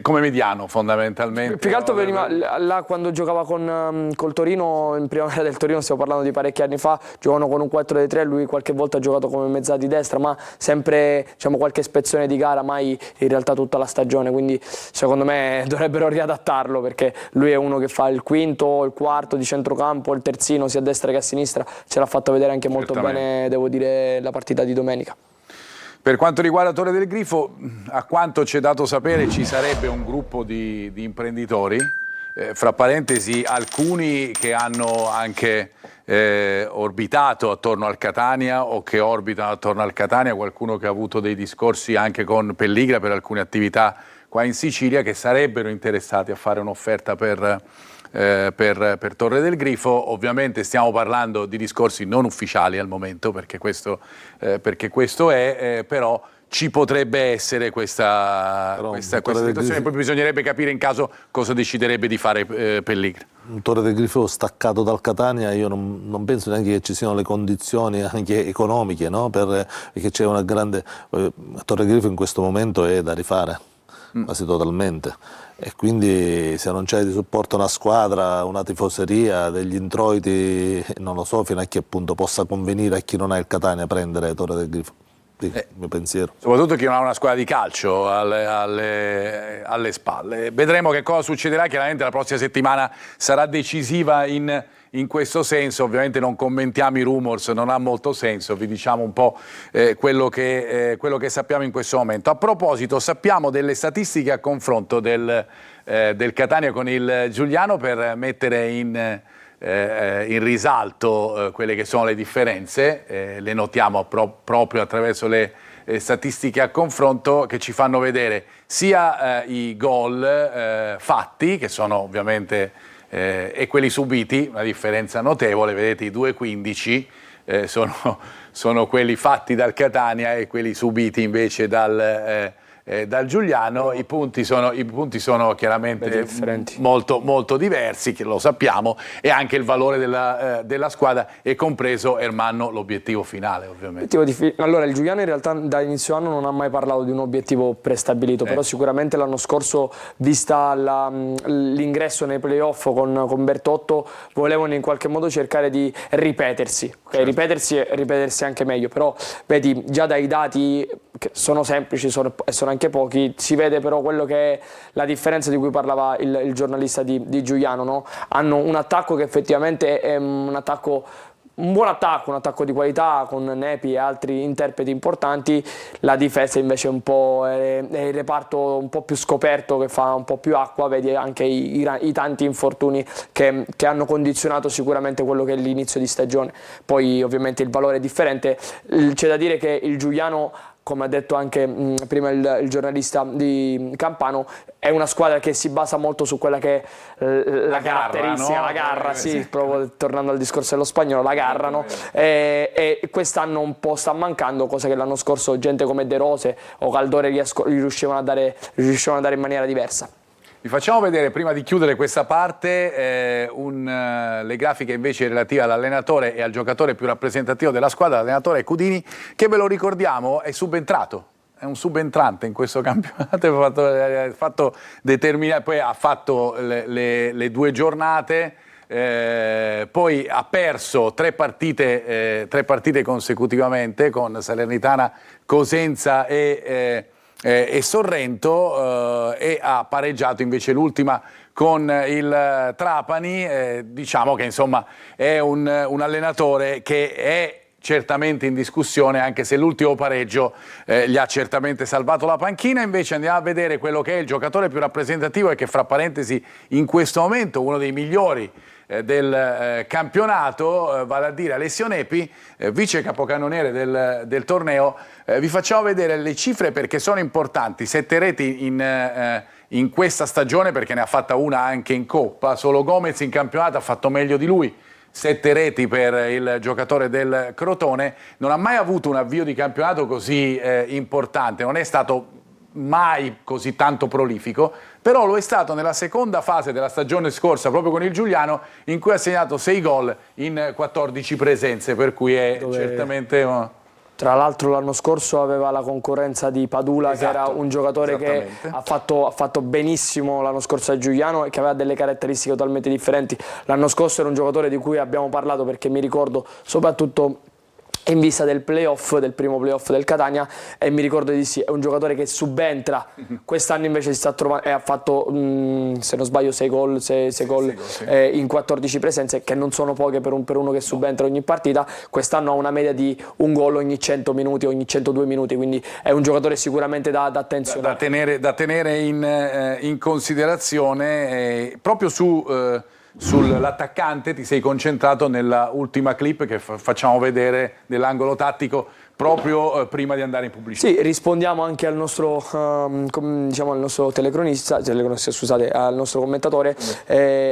A: come mediano fondamentalmente.
C: più che altro veniva là quando giocava col Torino, in primavera del Torino, stiamo parlando di parecchi anni fa, giocavano con un 4-3, lui qualche volta ha giocato come mezzala di destra, ma sempre diciamo qualche spezzone di gara, mai in realtà tutta la stagione, quindi secondo me dovrebbero riadattarlo perché lui è uno che fa il quinto, il quarto di centrocampo, il terzino sia a destra che a sinistra, ce l'ha fatto vedere anche molto bene, devo dire, la partita di domenica.
A: Per quanto riguarda Torre del Grifo, a quanto ci è dato sapere ci sarebbe un gruppo di imprenditori, fra parentesi alcuni che hanno anche orbitato attorno al Catania o che orbitano attorno al Catania, qualcuno che ha avuto dei discorsi anche con Pelligra per alcune attività qua in Sicilia, che sarebbero interessati a fare un'offerta per Torre del Grifo. Ovviamente stiamo parlando di discorsi non ufficiali al momento, perché questo è, però ci potrebbe essere questa situazione, poi bisognerebbe capire in caso cosa deciderebbe di fare Pelligra.
B: Un Torre del Grifo staccato dal Catania, io non penso neanche che ci siano le condizioni anche economiche, no? Perché c'è una grande... Torre del Grifo in questo momento è da rifare, quasi totalmente. E quindi se non c'è di supporto una squadra, una tifoseria, degli introiti, non lo so fino a che punto possa convenire a chi non ha il Catania prendere Torre del Grifo. Il mio pensiero.
A: Soprattutto chi non ha una squadra di calcio alle spalle. Vedremo che cosa succederà, chiaramente la prossima settimana sarà decisiva in questo senso. Ovviamente non commentiamo i rumors, non ha molto senso, vi diciamo un po' quello che sappiamo in questo momento. A proposito, sappiamo delle statistiche a confronto del Catania con il Giuliano per mettere in risalto quelle che sono le differenze, le notiamo proprio attraverso le statistiche a confronto che ci fanno vedere sia i gol fatti, che sono ovviamente, e quelli subiti, una differenza notevole, vedete i 2,15 sono quelli fatti dal Catania e quelli subiti invece dal Giuliano. I punti sono chiaramente molto, molto diversi, che lo sappiamo, e anche il valore della squadra, e compreso Ermanno l'obiettivo finale ovviamente.
C: Allora il Giuliano in realtà da inizio anno non ha mai parlato di un obiettivo prestabilito, però sicuramente l'anno scorso, vista l'ingresso nei playoff con Bertotto, volevano in qualche modo cercare di ripetersi, ripetersi e ripetersi anche meglio, però vedi già dai dati che sono semplici e sono anche pochi, si vede però quello che è la differenza di cui parlava il giornalista di Giuliano, no? Hanno un attacco che effettivamente è un buon attacco, un attacco di qualità con Nepi e altri interpreti importanti. La difesa invece è il reparto un po' più scoperto, che fa un po' più acqua, vedi anche i tanti infortuni che hanno condizionato sicuramente quello che è l'inizio di stagione. Poi ovviamente il valore è differente, c'è da dire che il Giuliano, come ha detto anche prima il giornalista di Campano, è una squadra che si basa molto su quella che è la caratteristica,
A: garra, no?
C: la garra, sì, proprio tornando al discorso dello spagnolo, la garra, no? E quest'anno un po' sta mancando, cosa che l'anno scorso gente come De Rose o Caldore riuscivano a dare in maniera diversa.
A: Vi facciamo vedere, prima di chiudere questa parte, le grafiche invece relative all'allenatore e al giocatore più rappresentativo della squadra. L'allenatore Cudini, che ve lo ricordiamo è subentrato è un subentrante in questo campionato, poi ha fatto le 2 giornate, poi ha perso 3 partite consecutivamente con Salernitana, Cosenza e Sorrento, e ha pareggiato invece l'ultima con il Trapani. Diciamo che insomma è un allenatore che è certamente in discussione, anche se l'ultimo pareggio gli ha certamente salvato la panchina. Invece andiamo a vedere quello che è il giocatore più rappresentativo e che, fra parentesi, in questo momento uno dei migliori del campionato, vale a dire Alessio Nepi, vice capocannoniere del torneo. Vi facciamo vedere le cifre perché sono importanti: 7 reti in questa stagione, perché ne ha fatta una anche in Coppa. Solo Gomez in campionato ha fatto meglio di lui. 7 reti per il giocatore del Crotone. Non ha mai avuto un avvio di campionato così importante, non è stato mai così tanto prolifico, però lo è stato nella seconda fase della stagione scorsa, proprio con il Giuliano, in cui ha segnato 6 gol in 14 presenze, per cui è certamente...
C: Tra l'altro l'anno scorso aveva la concorrenza di Padula, che era un giocatore che ha fatto benissimo l'anno scorso a Giuliano e che aveva delle caratteristiche totalmente differenti. L'anno scorso era un giocatore di cui abbiamo parlato, perché mi ricordo soprattutto in vista del primo playoff del Catania, e mi ricordo di sì, è un giocatore che subentra. Quest'anno invece si sta trovando e ha fatto, se non sbaglio, 6 gol in 14 presenze, che non sono poche per uno che subentra ogni partita. Quest'anno ha una media di un gol ogni 100 minuti, ogni 102 minuti, quindi è un giocatore sicuramente da attenzionare.
A: Da tenere in considerazione, proprio sull'attaccante ti sei concentrato nella ultima clip che facciamo vedere dell'angolo tattico proprio prima di andare in pubblicità.
C: Sì, rispondiamo anche al nostro, diciamo, al nostro telecronista, scusate, al nostro commentatore, che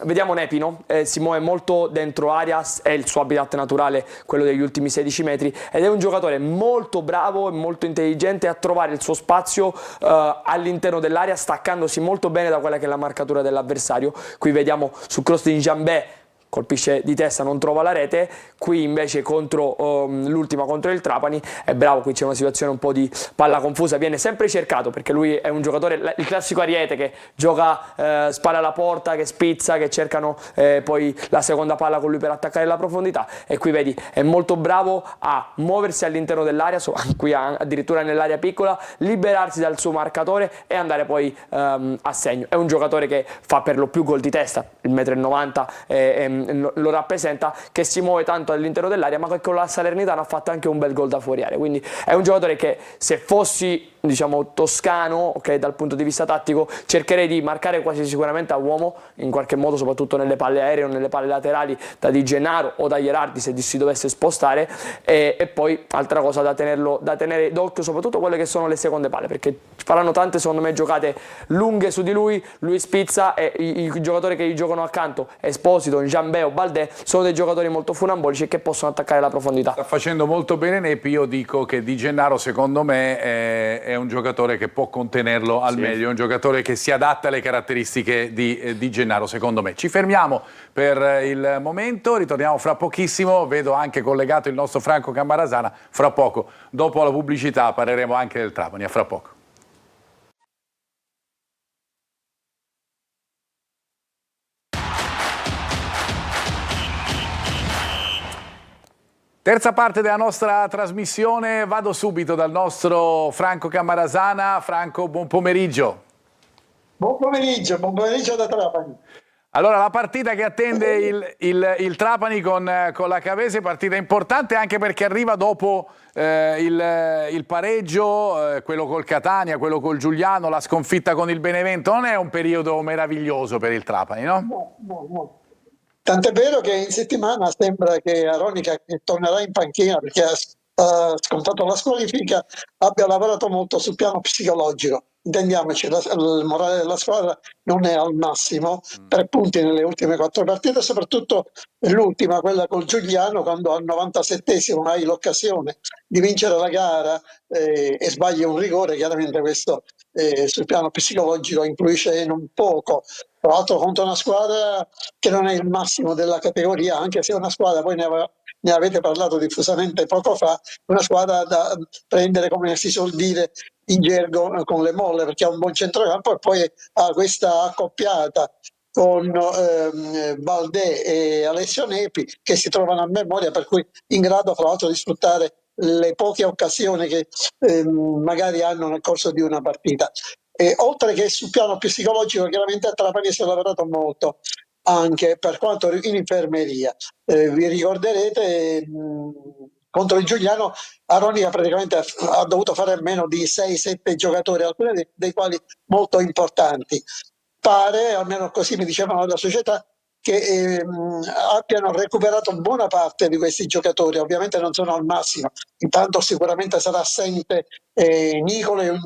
C: vediamo Nepi, no? Si muove molto dentro area, è il suo habitat naturale, quello degli ultimi 16 metri, ed è un giocatore molto bravo e molto intelligente a trovare il suo spazio all'interno dell'area, staccandosi molto bene da quella che è la marcatura dell'avversario. Qui vediamo sul cross di Njambé, colpisce di testa, non trova la rete. Qui invece l'ultima contro il Trapani è bravo. Qui c'è una situazione un po' di palla confusa, viene sempre cercato perché lui è un giocatore, il classico ariete che gioca, spara alla porta, che spizza, che cercano poi la seconda palla con lui per attaccare la profondità. E qui vedi, è molto bravo a muoversi all'interno dell'area, qui addirittura nell'area piccola, liberarsi dal suo marcatore e andare poi a segno. È un giocatore che fa per lo più gol di testa, il 1,90 m lo rappresenta, che si muove tanto all'interno dell'area, ma che con la Salernitana ha fatto anche un bel gol da fuori area. Quindi è un giocatore che, se fossi, diciamo, toscano, ok, dal punto di vista tattico, cercherei di marcare quasi sicuramente a uomo, in qualche modo, soprattutto nelle palle aeree o nelle palle laterali da Di Gennaro o da Gherardi, se si dovesse spostare, e poi altra cosa da tenere d'occhio, soprattutto quelle che sono le seconde palle, perché faranno tante, secondo me, giocate lunghe su di lui spizza, e i giocatori che gli giocano accanto, Esposito, Njambé o Baldé, sono dei giocatori molto funambolici e che possono attaccare la profondità.
A: Sta facendo molto bene Nepi. Io dico che Di Gennaro, secondo me, è un giocatore che può contenerlo al meglio, è un giocatore che si adatta alle caratteristiche di Gennaro, secondo me. Ci fermiamo per il momento, ritorniamo fra pochissimo. Vedo anche collegato il nostro Franco Cammarasana. Fra poco, dopo la pubblicità, parleremo anche del Trapani. A fra poco. Terza parte della nostra trasmissione, vado subito dal nostro Franco Cammarasana. Franco, buon pomeriggio.
H: Buon pomeriggio da Trapani.
A: Allora, la partita che attende il Trapani con la Cavese, partita importante anche perché arriva dopo il pareggio, quello col Catania, quello col Giuliano, la sconfitta con il Benevento. Non è un periodo meraviglioso per il Trapani, no?
H: No. Tant'è vero che in settimana sembra che Aronica, che tornerà in panchina perché ha scontato la squalifica, abbia lavorato molto sul piano psicologico. Intendiamoci, il morale della squadra non è al massimo, 3 punti nelle ultime 4 partite, soprattutto l'ultima, quella col Giuliano, quando al 97esimo hai l'occasione di vincere la gara e sbagli un rigore. Chiaramente questo sul piano psicologico influisce non poco. Tra l'altro contro una squadra che non è il massimo della categoria, anche se è una squadra, poi ne ne avete parlato diffusamente poco fa, una squadra da prendere, come si suol dire in gergo, con le molle, perché ha un buon centrocampo e poi ha questa accoppiata con Baldé e Alessio Nepi, che si trovano a memoria, per cui in grado fra l'altro di sfruttare le poche occasioni che magari hanno nel corso di una partita. E oltre che sul piano psicologico, chiaramente a Trapani si è lavorato molto anche per quanto in infermeria. Vi ricorderete, contro il Giuliano Aronica praticamente ha dovuto fare meno di 6-7 giocatori, alcuni dei quali molto importanti. Pare, almeno così mi dicevano dalla società, che abbiano recuperato buona parte di questi giocatori. Ovviamente non sono al massimo, intanto sicuramente sarà assente Nicolo, un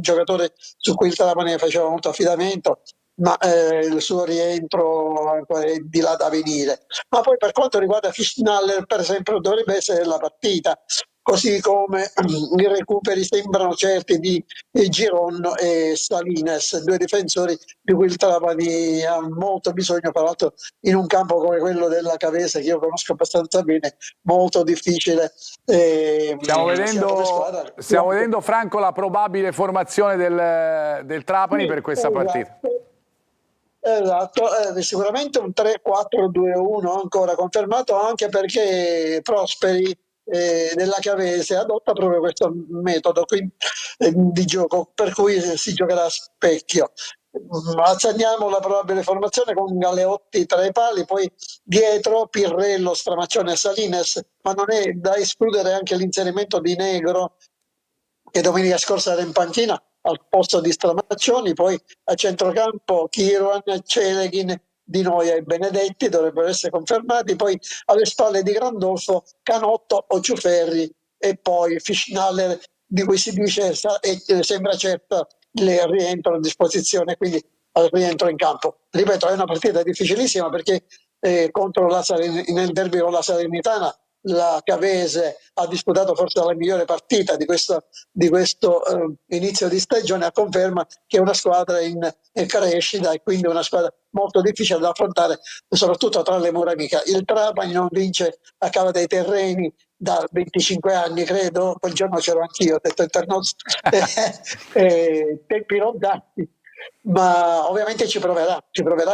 H: giocatore su cui il Trapani faceva molto affidamento, ma il suo rientro è di là da venire. Ma poi per quanto riguarda Fischnaller, per esempio, dovrebbe essere la partita, così come i recuperi sembrano certi di Giron e Salines, due difensori di cui il Trapani ha molto bisogno, tra l'altro in un campo come quello della Cavese, che io conosco abbastanza bene, molto difficile.
A: Stiamo vedendo, Franco, la probabile formazione del Trapani per questa partita.
H: Esatto, sicuramente un 3-4-2-1 ancora confermato, anche perché Prosperi della Cavese adotta proprio questo metodo di gioco, per cui si giocherà a specchio. Azzandiamo la probabile formazione con Galeotti tra i pali, poi dietro Pirrello, Stramaccione e Salines, ma non è da escludere anche l'inserimento di Negro, che domenica scorsa era in panchina al posto di Stramaccioni. Poi a centrocampo Chiruan, Celeghin, Di Noia e Benedetti dovrebbero essere confermati, poi alle spalle di Grandolfo Canotto o Ciuferri, e poi Fischnaller, di cui si dice e sembra certo il rientro a disposizione, quindi al rientro in campo. Ripeto, è una partita difficilissima, perché contro nel derby con la Salernitana la Cavese ha disputato forse la migliore partita di questo inizio di stagione, a conferma che è una squadra in crescita, e quindi una squadra molto difficile da affrontare, soprattutto tra le mura amiche. Il Trapani non vince a Cava dei Terreni da 25 anni, credo. Quel giorno c'ero anch'io, ho detto tempi lontani. Ma ovviamente ci proverà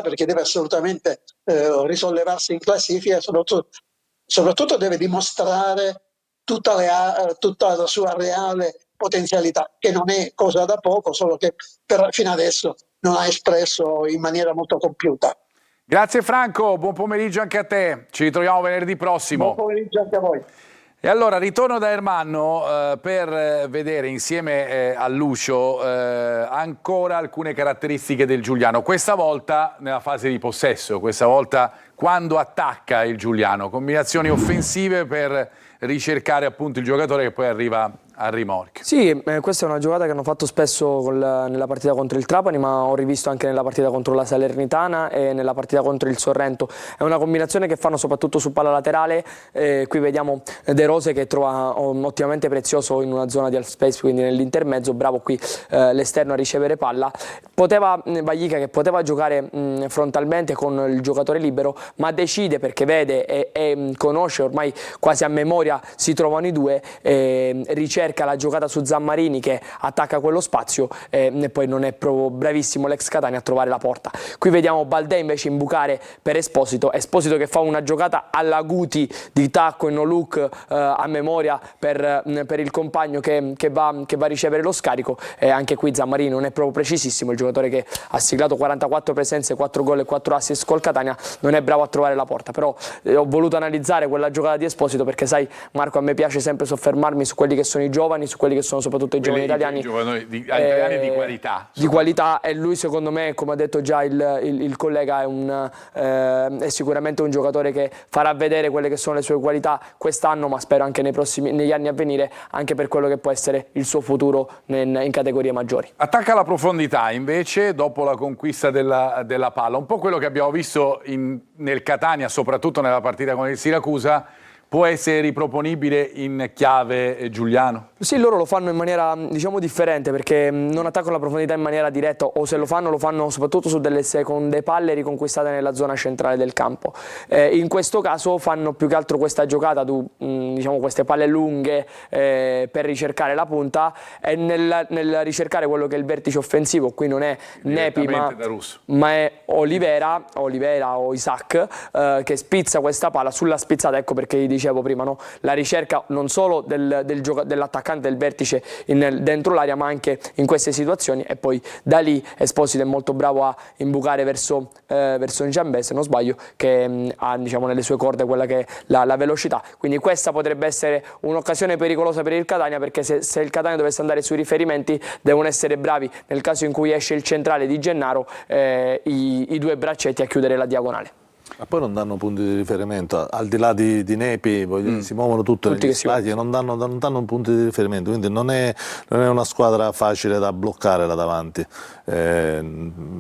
H: perché deve assolutamente risollevarsi in classifica, e soprattutto deve dimostrare tutta la sua reale potenzialità, che non è cosa da poco, solo che fino adesso non ha espresso in maniera molto compiuta.
A: Grazie Franco, buon pomeriggio anche a te, ci ritroviamo venerdì prossimo.
H: Buon pomeriggio anche a voi.
A: E allora ritorno da Ermanno per vedere insieme a Lucio ancora alcune caratteristiche del Giuliano, questa volta nella fase di possesso, questa volta quando attacca il Giuliano, combinazioni offensive per ricercare appunto il giocatore che poi arriva a rimorchio.
C: Sì, questa è una giocata che hanno fatto spesso nella partita contro il Trapani, ma ho rivisto anche nella partita contro la Salernitana e nella partita contro il Sorrento. È una combinazione che fanno soprattutto su palla laterale. Qui vediamo De Rose che trova ottimamente Prezioso in una zona di half space, quindi nell'intermezzo, bravo qui l'esterno a ricevere palla. Vaglica che poteva giocare frontalmente con il giocatore libero, ma decide, perché vede e conosce ormai quasi a memoria, si trovano i due, ricerca la giocata su Zammarini che attacca quello spazio, e poi non è proprio bravissimo l'ex Catania a trovare la porta. Qui vediamo Baldé invece imbucare per Esposito che fa una giocata alla Guti di tacco e no look a memoria per il compagno che va a ricevere lo scarico, e anche qui Zammarini non è proprio precisissimo, il giocatore che ha siglato 44 presenze, 4 gol e 4 assist col Catania non è bravo a trovare la porta. Però ho voluto analizzare quella giocata di Esposito perché, sai Marco, a me piace sempre soffermarmi su quelli che sono i giovani, su quelli che sono soprattutto i giovani italiani.
A: Italiani di qualità.
C: Di qualità, e lui secondo me, come ha detto già il collega, è sicuramente un giocatore che farà vedere quelle che sono le sue qualità quest'anno, ma spero anche negli anni a venire, anche per quello che può essere il suo futuro in categorie maggiori.
A: Attacca la profondità invece dopo la conquista della palla, un po' quello che abbiamo visto nel Catania, soprattutto nella partita con il Siracusa, può essere riproponibile in chiave Giuliano?
C: Sì, loro lo fanno in maniera diciamo differente, perché non attaccano la profondità in maniera diretta, o se lo fanno soprattutto su delle seconde palle riconquistate nella zona centrale del campo. In questo caso fanno più che altro questa giocata, diciamo queste palle lunghe per ricercare la punta, e nel ricercare quello che è il vertice offensivo. Qui non è Nepi ma è Olivera o Isaac che spizza questa palla sulla spizzata. Ecco perché vi dicevo prima, no? La ricerca non solo dell'attaccante del vertice dentro l'area, ma anche in queste situazioni, e poi da lì Esposito è molto bravo a imbucare verso Njambé, se non sbaglio, che ha diciamo nelle sue corde quella che è la velocità. Quindi questa potrebbe essere un'occasione pericolosa per il Catania, perché se il Catania dovesse andare sui riferimenti devono essere bravi, nel caso in cui esce il centrale di Gennaro, i due braccetti a chiudere la diagonale.
B: Ma poi non danno punti di riferimento, al di là di Nepi, si muovono tutti negli spazi e non danno un punto di riferimento, quindi non è una squadra facile da bloccare là davanti.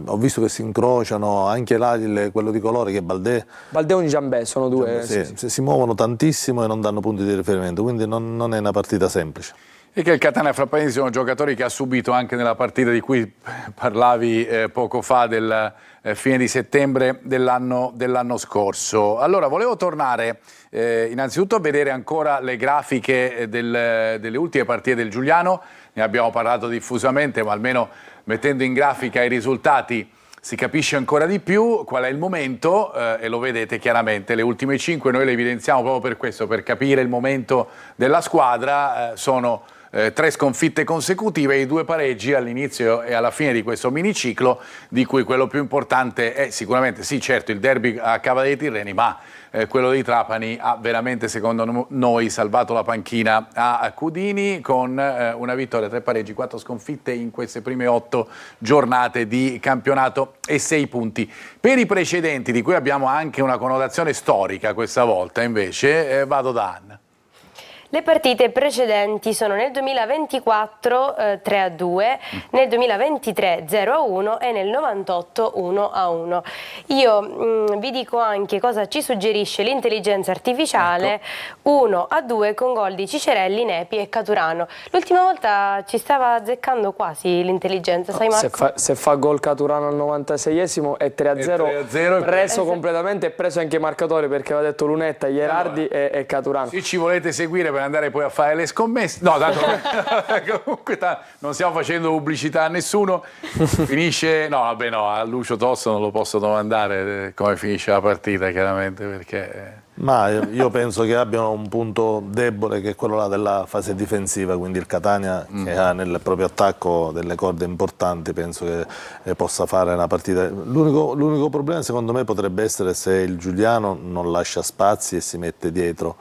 B: Ho visto che si incrociano anche là quello di colore che è Baldé
C: e Njambé, sono due.
B: Si muovono tantissimo e non danno punti di riferimento, quindi non è una partita semplice.
A: E che il Catania, fra parentesi, sono giocatori che ha subito anche nella partita di cui parlavi poco fa, del fine di settembre dell'anno scorso. Allora, volevo tornare innanzitutto a vedere ancora le grafiche delle ultime partite del Giuliano. Ne abbiamo parlato diffusamente, ma almeno mettendo in grafica i risultati si capisce ancora di più qual è il momento, e lo vedete chiaramente. Le ultime 5 noi le evidenziamo proprio per questo, per capire il momento della squadra. Sono 3 sconfitte consecutive e 2 pareggi all'inizio e alla fine di questo miniciclo, di cui quello più importante è sicuramente, sì certo, il derby a Cava dei Tirreni, ma quello di Trapani ha veramente, secondo noi, salvato la panchina a Cudini, con una vittoria, 3 pareggi, 4 sconfitte in queste prime 8 giornate di campionato e 6 punti. Per i precedenti, di cui abbiamo anche una connotazione storica questa volta, invece, vado da Anna.
D: Le partite precedenti sono nel 2024 3-2, nel 2023 0-1 e nel 98 1-1. Io vi dico anche cosa ci suggerisce l'intelligenza artificiale, 1-2 con gol di Cicerelli, Nepi e Caturano. L'ultima volta ci stava azzeccando quasi l'intelligenza, sai Marco?
C: Se fa gol Caturano al 96esimo è 3-0, preso completamente, e preso anche i marcatori, perché aveva detto Lunetta, Gherardi e Caturano.
A: Se ci volete seguire per andare poi a fare le scommesse, no, tanto comunque non stiamo facendo pubblicità a nessuno. Finisce, no vabbè, no, a Lucio Tosto non lo posso domandare come finisce la partita, chiaramente, perché
B: ma io penso che abbiano un punto debole, che è quello là della fase difensiva, quindi il Catania che ha nel proprio attacco delle corde importanti, penso che possa fare una partita. L'unico problema secondo me potrebbe essere se il Giuliano non lascia spazi e si mette dietro.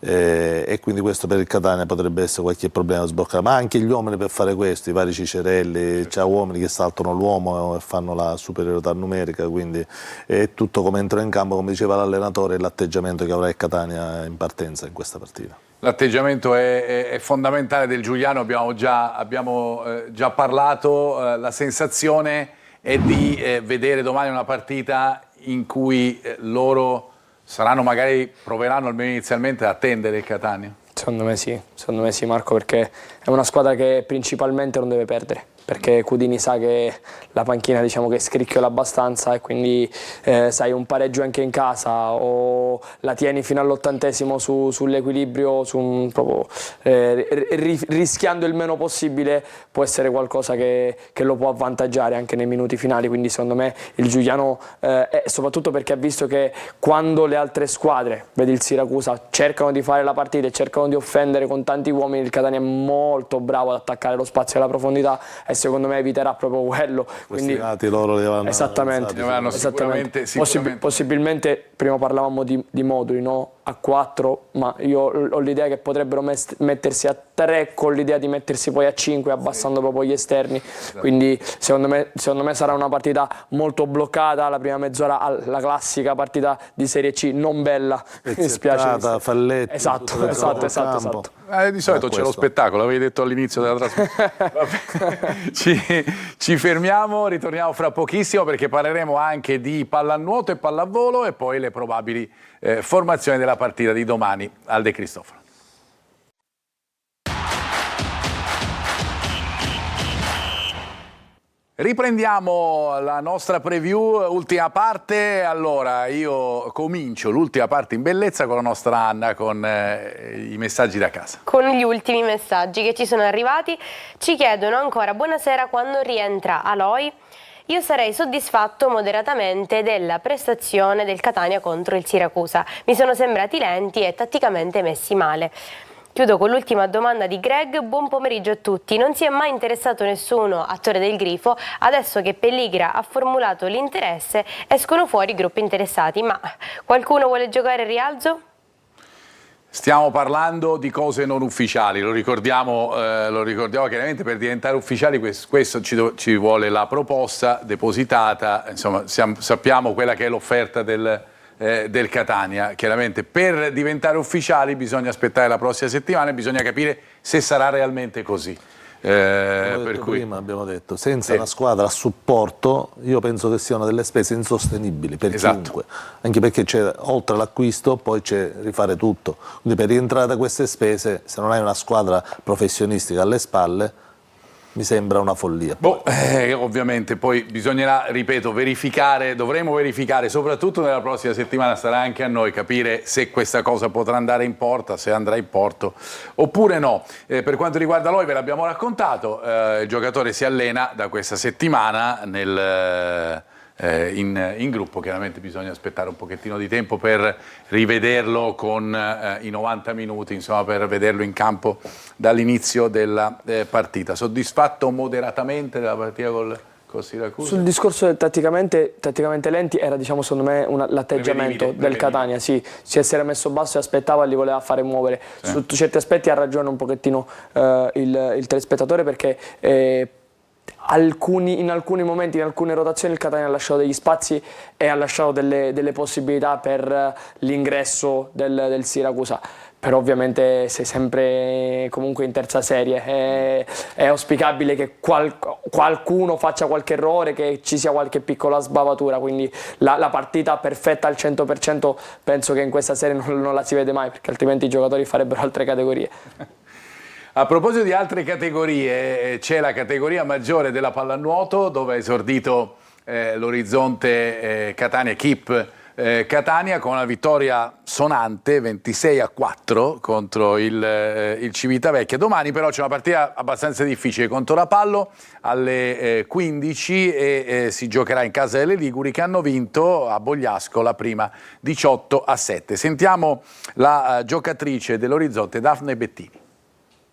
B: E quindi questo per il Catania potrebbe essere qualche problema da sbloccare, ma anche gli uomini per fare questo, i vari Cicerelli, c'è uomini che saltano l'uomo e fanno la superiorità numerica, quindi è tutto come entra in campo, come diceva l'allenatore, e l'atteggiamento che avrà il Catania in partenza in questa partita.
A: L'atteggiamento è fondamentale del Giuliano, abbiamo già parlato. La sensazione è di vedere domani una partita in cui loro proveranno almeno inizialmente ad attendere il Catania.
C: Secondo me sì Marco, perché è una squadra che principalmente non deve perdere, perché Cudini sa che la panchina diciamo che scricchiola abbastanza, e quindi sai, un pareggio anche in casa o la tieni fino all'80° sull'equilibrio, rischiando il meno possibile, può essere qualcosa che lo può avvantaggiare anche nei minuti finali. Quindi secondo me il Giuliano, soprattutto perché ha visto che quando le altre squadre, vedi il Siracusa, cercano di fare la partita e cercano di offendere con tanti uomini, il Catania è molto bravo ad attaccare lo spazio e la profondità, e secondo me eviterà proprio quello. Quindi
B: lati loro li avranno
C: esattamente. Possibilmente prima parlavamo di moduli, no? A 4, ma io ho l'idea che potrebbero mettersi a 3 con l'idea di mettersi poi a 5, abbassando proprio gli esterni. Quindi secondo me sarà una partita molto bloccata. La prima mezz'ora, la classica partita di Serie C, non bella, mi spiace.
B: Falletti,
C: esatto.
A: Di solito c'è lo spettacolo, avevi detto all'inizio della trasmissione. Ci fermiamo, ritorniamo fra pochissimo, perché parleremo anche di pallanuoto e pallavolo e poi le probabili formazione della partita di domani al De Cristofaro. Riprendiamo la nostra preview, ultima parte. Allora, io comincio l'ultima parte in bellezza con la nostra Anna, con i messaggi da casa.
D: Con gli ultimi messaggi che ci sono arrivati, ci chiedono ancora: buonasera, quando rientra Aloy? Io sarei soddisfatto moderatamente della prestazione del Catania contro il Siracusa. Mi sono sembrati lenti e tatticamente messi male. Chiudo con l'ultima domanda di Greg. Buon pomeriggio a tutti. Non si è mai interessato nessuno a Torre del Grifo. Adesso che Pelligra ha formulato l'interesse, escono fuori i gruppi interessati. Ma qualcuno vuole giocare al rialzo?
A: Stiamo parlando di cose non ufficiali, lo ricordiamo chiaramente. Per diventare ufficiali questo ci vuole la proposta depositata, insomma sappiamo quella che è l'offerta del Catania. Chiaramente per diventare ufficiali bisogna aspettare la prossima settimana e bisogna capire se sarà realmente così.
B: Prima abbiamo detto, senza una squadra a supporto io penso che siano delle spese insostenibili per chiunque, anche perché c'è, oltre all'acquisto poi c'è rifare tutto, quindi per rientrare da queste spese, se non hai una squadra professionistica alle spalle, mi sembra una follia.
A: Ovviamente poi bisognerà, ripeto, verificare, dovremo verificare, soprattutto nella prossima settimana, sarà anche a noi capire se questa cosa potrà andare in porto, se andrà in porto oppure no. Per quanto riguarda Aloy, ve l'abbiamo raccontato, il giocatore si allena da questa settimana in gruppo. Chiaramente bisogna aspettare un pochettino di tempo per rivederlo con i 90 minuti, insomma, per vederlo in campo dall'inizio della partita. Soddisfatto moderatamente della partita col Siracusa? Sul
C: discorso del tatticamente lenti era, diciamo, secondo me l'atteggiamento del Catania, sì, si essere messo basso e aspettava, li voleva fare muovere. Sì. Su certi aspetti ha ragione un pochettino il telespettatore, perché in alcuni momenti, in alcune rotazioni il Catania ha lasciato degli spazi e ha lasciato delle possibilità per l'ingresso del Siracusa. Però ovviamente sei sempre comunque in terza serie, è auspicabile che qualcuno faccia qualche errore, che ci sia qualche piccola sbavatura, quindi la partita perfetta al 100% penso che in questa serie non la si vede mai, perché altrimenti i giocatori farebbero altre categorie.
A: A proposito di altre categorie, c'è la categoria maggiore della pallanuoto, dove ha esordito l'Orizzonte Catania Kip Catania con una vittoria sonante 26-4 contro il Civitavecchia. Domani però c'è una partita abbastanza difficile contro Rapallo alle 15 e si giocherà in casa delle Liguri, che hanno vinto a Bogliasco la prima 18-7. Sentiamo la giocatrice dell'Orizzonte, Daphne Bettini.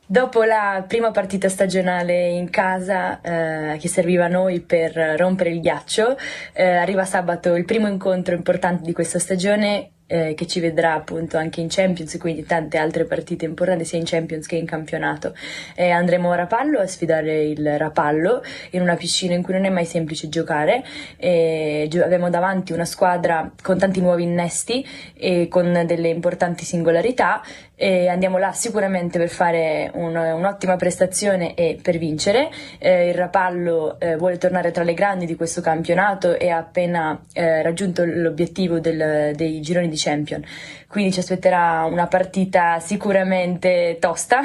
I: Dopo la prima partita stagionale in casa che serviva a noi per rompere il ghiaccio, arriva sabato il primo incontro importante di questa stagione, che ci vedrà appunto anche in Champions, quindi tante altre partite importanti sia in Champions che in campionato. Andremo a Rapallo a sfidare il Rapallo in una piscina in cui non è mai semplice giocare. Abbiamo davanti una squadra con tanti nuovi innesti e con delle importanti singolarità. Andiamo là sicuramente per fare un'ottima prestazione e per vincere. Il Rapallo vuole tornare tra le grandi di questo campionato e ha appena raggiunto l'obiettivo dei gironi di Champion, quindi ci aspetterà una partita sicuramente tosta,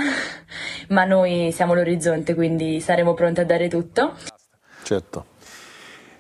I: ma noi siamo l'Orizzonte, quindi saremo pronti a dare tutto.
B: Certo.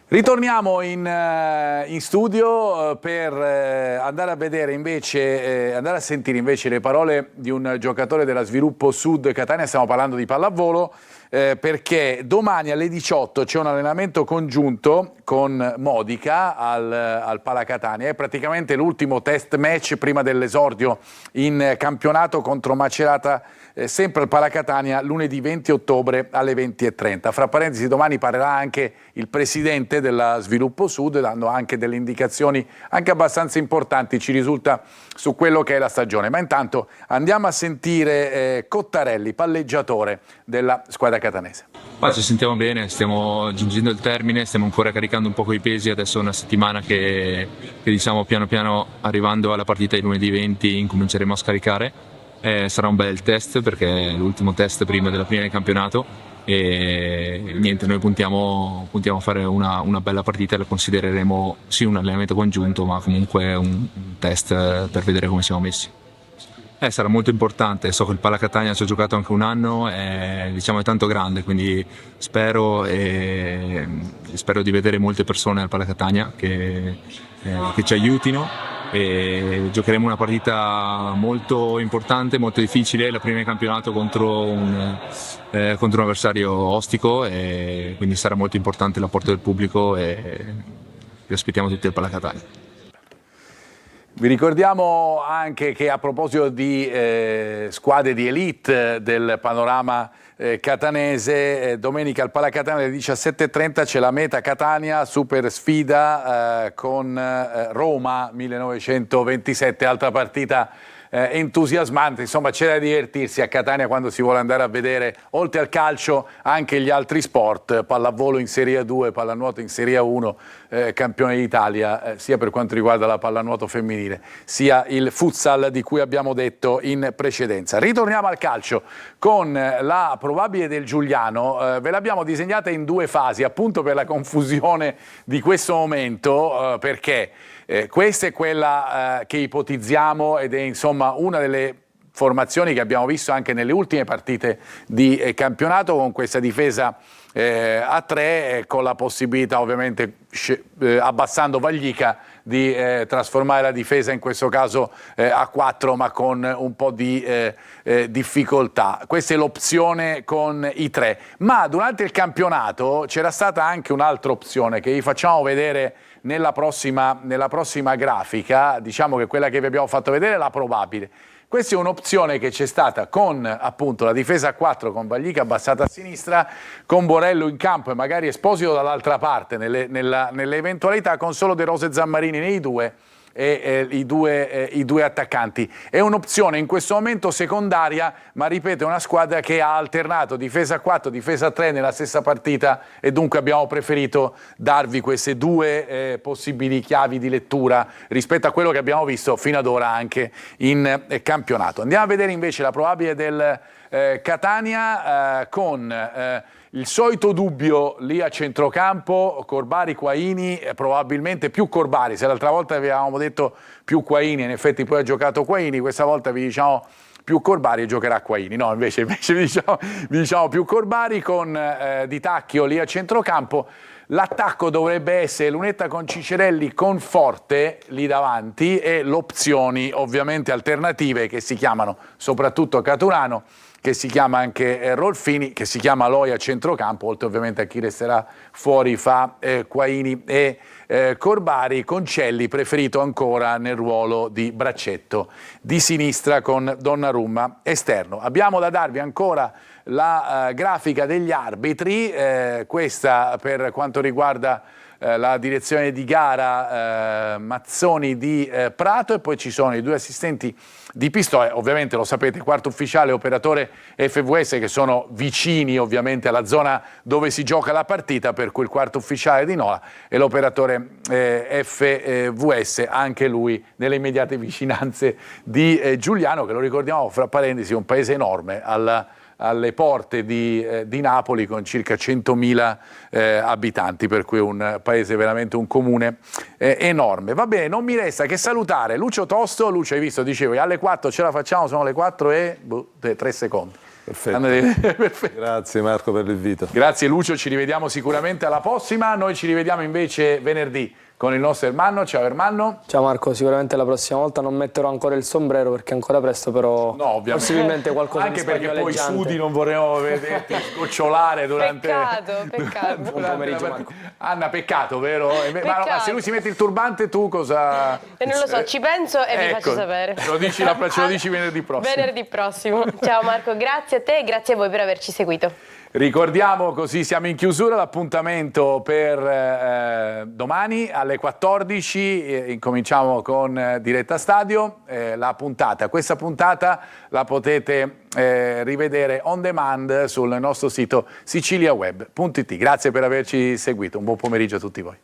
A: Ritorniamo in studio per andare a vedere invece, andare a sentire invece le parole di un giocatore della Sviluppo Sud Catania. Stiamo parlando di pallavolo, perché domani alle 18 c'è un allenamento congiunto con Modica al Pala Catania. È praticamente l'ultimo test match prima dell'esordio in campionato contro Macerata, sempre al Pala Catania, lunedì 20 ottobre alle 20:30. Fra parentesi, domani parlerà anche il presidente della Sviluppo Sud, dando anche delle indicazioni anche abbastanza importanti, ci risulta, su quello che è la stagione. Ma intanto andiamo a sentire Cottarelli, palleggiatore della squadra catanese.
J: Ci sentiamo bene, stiamo giungendo al termine, stiamo ancora caricando un po' i pesi. Adesso è una settimana che diciamo piano piano, arrivando alla partita di lunedì 20, incominceremo a scaricare. Sarà un bel test, perché è l'ultimo test prima della fine del campionato, e niente, noi puntiamo a fare una bella partita e la considereremo sì un allenamento congiunto, ma comunque un test per vedere come siamo messi. Sarà molto importante, so che il Pala Catania ci ha giocato anche un anno, è tanto grande, quindi spero di vedere molte persone al Pala Catania che ci aiutino, e giocheremo una partita molto importante, molto difficile, la prima in campionato contro un avversario ostico, e quindi sarà molto importante l'apporto del pubblico e vi aspettiamo tutti al Pala Catania.
A: Vi ricordiamo anche che a proposito di squadre di elite del panorama catanese, domenica al Pala Catania alle 17:30 c'è la Meta Catania super sfida con Roma 1927, altra partita entusiasmante. Insomma, c'è da divertirsi a Catania quando si vuole andare a vedere, oltre al calcio, anche gli altri sport: pallavolo in Serie 2, pallanuoto in Serie 1, campione d'Italia, sia per quanto riguarda la pallanuoto femminile, sia il futsal di cui abbiamo detto in precedenza. Ritorniamo al calcio con la probabile del Giuliano. Ve l'abbiamo disegnata in due fasi, appunto per la confusione di questo momento, perché questa è quella che ipotizziamo ed è insomma una delle formazioni che abbiamo visto anche nelle ultime partite di campionato, con questa difesa a 3, con la possibilità ovviamente abbassando Vaglica di trasformare la difesa in questo caso a 4, ma con un po' di difficoltà. Questa è l'opzione con i 3, ma durante il campionato c'era stata anche un'altra opzione che vi facciamo vedere nella prossima grafica. Diciamo che quella che vi abbiamo fatto vedere è la probabile. Questa è un'opzione che c'è stata con appunto la difesa a 4, con Vaglica abbassata a sinistra, con Borello in campo e magari Esposito dall'altra parte nell'eventualità, con solo De Rose e Zammarini nei due e i due attaccanti. È un'opzione in questo momento secondaria, ma ripeto, è una squadra che ha alternato difesa a 4, difesa a 3 nella stessa partita, e dunque abbiamo preferito darvi queste due possibili chiavi di lettura rispetto a quello che abbiamo visto fino ad ora anche in campionato. Andiamo a vedere invece la probabile del Catania con il solito dubbio lì a centrocampo, Corbari-Quaini, probabilmente più Corbari. Se l'altra volta avevamo detto più Quaini, in effetti poi ha giocato Quaini, questa volta vi diciamo più Corbari e giocherà Quaini. No, invece vi diciamo più Corbari con Di Tacchio lì a centrocampo. L'attacco dovrebbe essere Lunetta con Cicerelli con Forte lì davanti, e le opzioni ovviamente alternative che si chiamano soprattutto Caturano, che si chiama anche Rolfini, che si chiama Loi a centrocampo, oltre ovviamente a chi resterà fuori fa Quaini e Corbari, con Celli preferito ancora nel ruolo di braccetto di sinistra con Donnarumma esterno. Abbiamo da darvi ancora la grafica degli arbitri, questa per quanto riguarda la direzione di gara Mazzoni di Prato, e poi ci sono i due assistenti di Pistoia, ovviamente lo sapete, quarto ufficiale e operatore FVS, che sono vicini ovviamente alla zona dove si gioca la partita, per cui il quarto ufficiale di Nola e l'operatore FVS, anche lui nelle immediate vicinanze di Giuliano, che lo ricordiamo, fra parentesi, un paese enorme alle porte di Napoli, con circa 100.000 abitanti, per cui un paese veramente, un comune enorme. Va bene, non mi resta che salutare Lucio Tosto. Lucio, hai visto, dicevo, alle 4 ce la facciamo, sono le 4 e 3 secondi.
B: Perfetto.
A: Perfetto.
B: Grazie Marco per l'invito.
A: Grazie Lucio, ci rivediamo sicuramente alla prossima. Noi ci rivediamo invece venerdì con il nostro Ermanno. Ciao Ermanno.
C: Ciao Marco, sicuramente la prossima volta non metterò ancora il sombrero perché è ancora presto, però
A: no, ovviamente.
C: Possibilmente qualcosa
A: anche
C: di
A: perché poi sudi, non vorremmo vederti scocciolare durante
D: peccato.
C: Buon pomeriggio Marco.
A: Anna, peccato, vero? Ma se lui si mette il turbante, tu cosa?
D: Non lo so, ci penso e vi faccio sapere.
A: Ce lo dici venerdì prossimo.
D: Venerdì prossimo. Ciao Marco, grazie a te e grazie a voi per averci seguito.
A: Ricordiamo, così siamo in chiusura, l'appuntamento per domani alle 14, incominciamo con Diretta Stadio, questa puntata la potete rivedere on demand sul nostro sito siciliaweb.it. Grazie per averci seguito, un buon pomeriggio a tutti voi.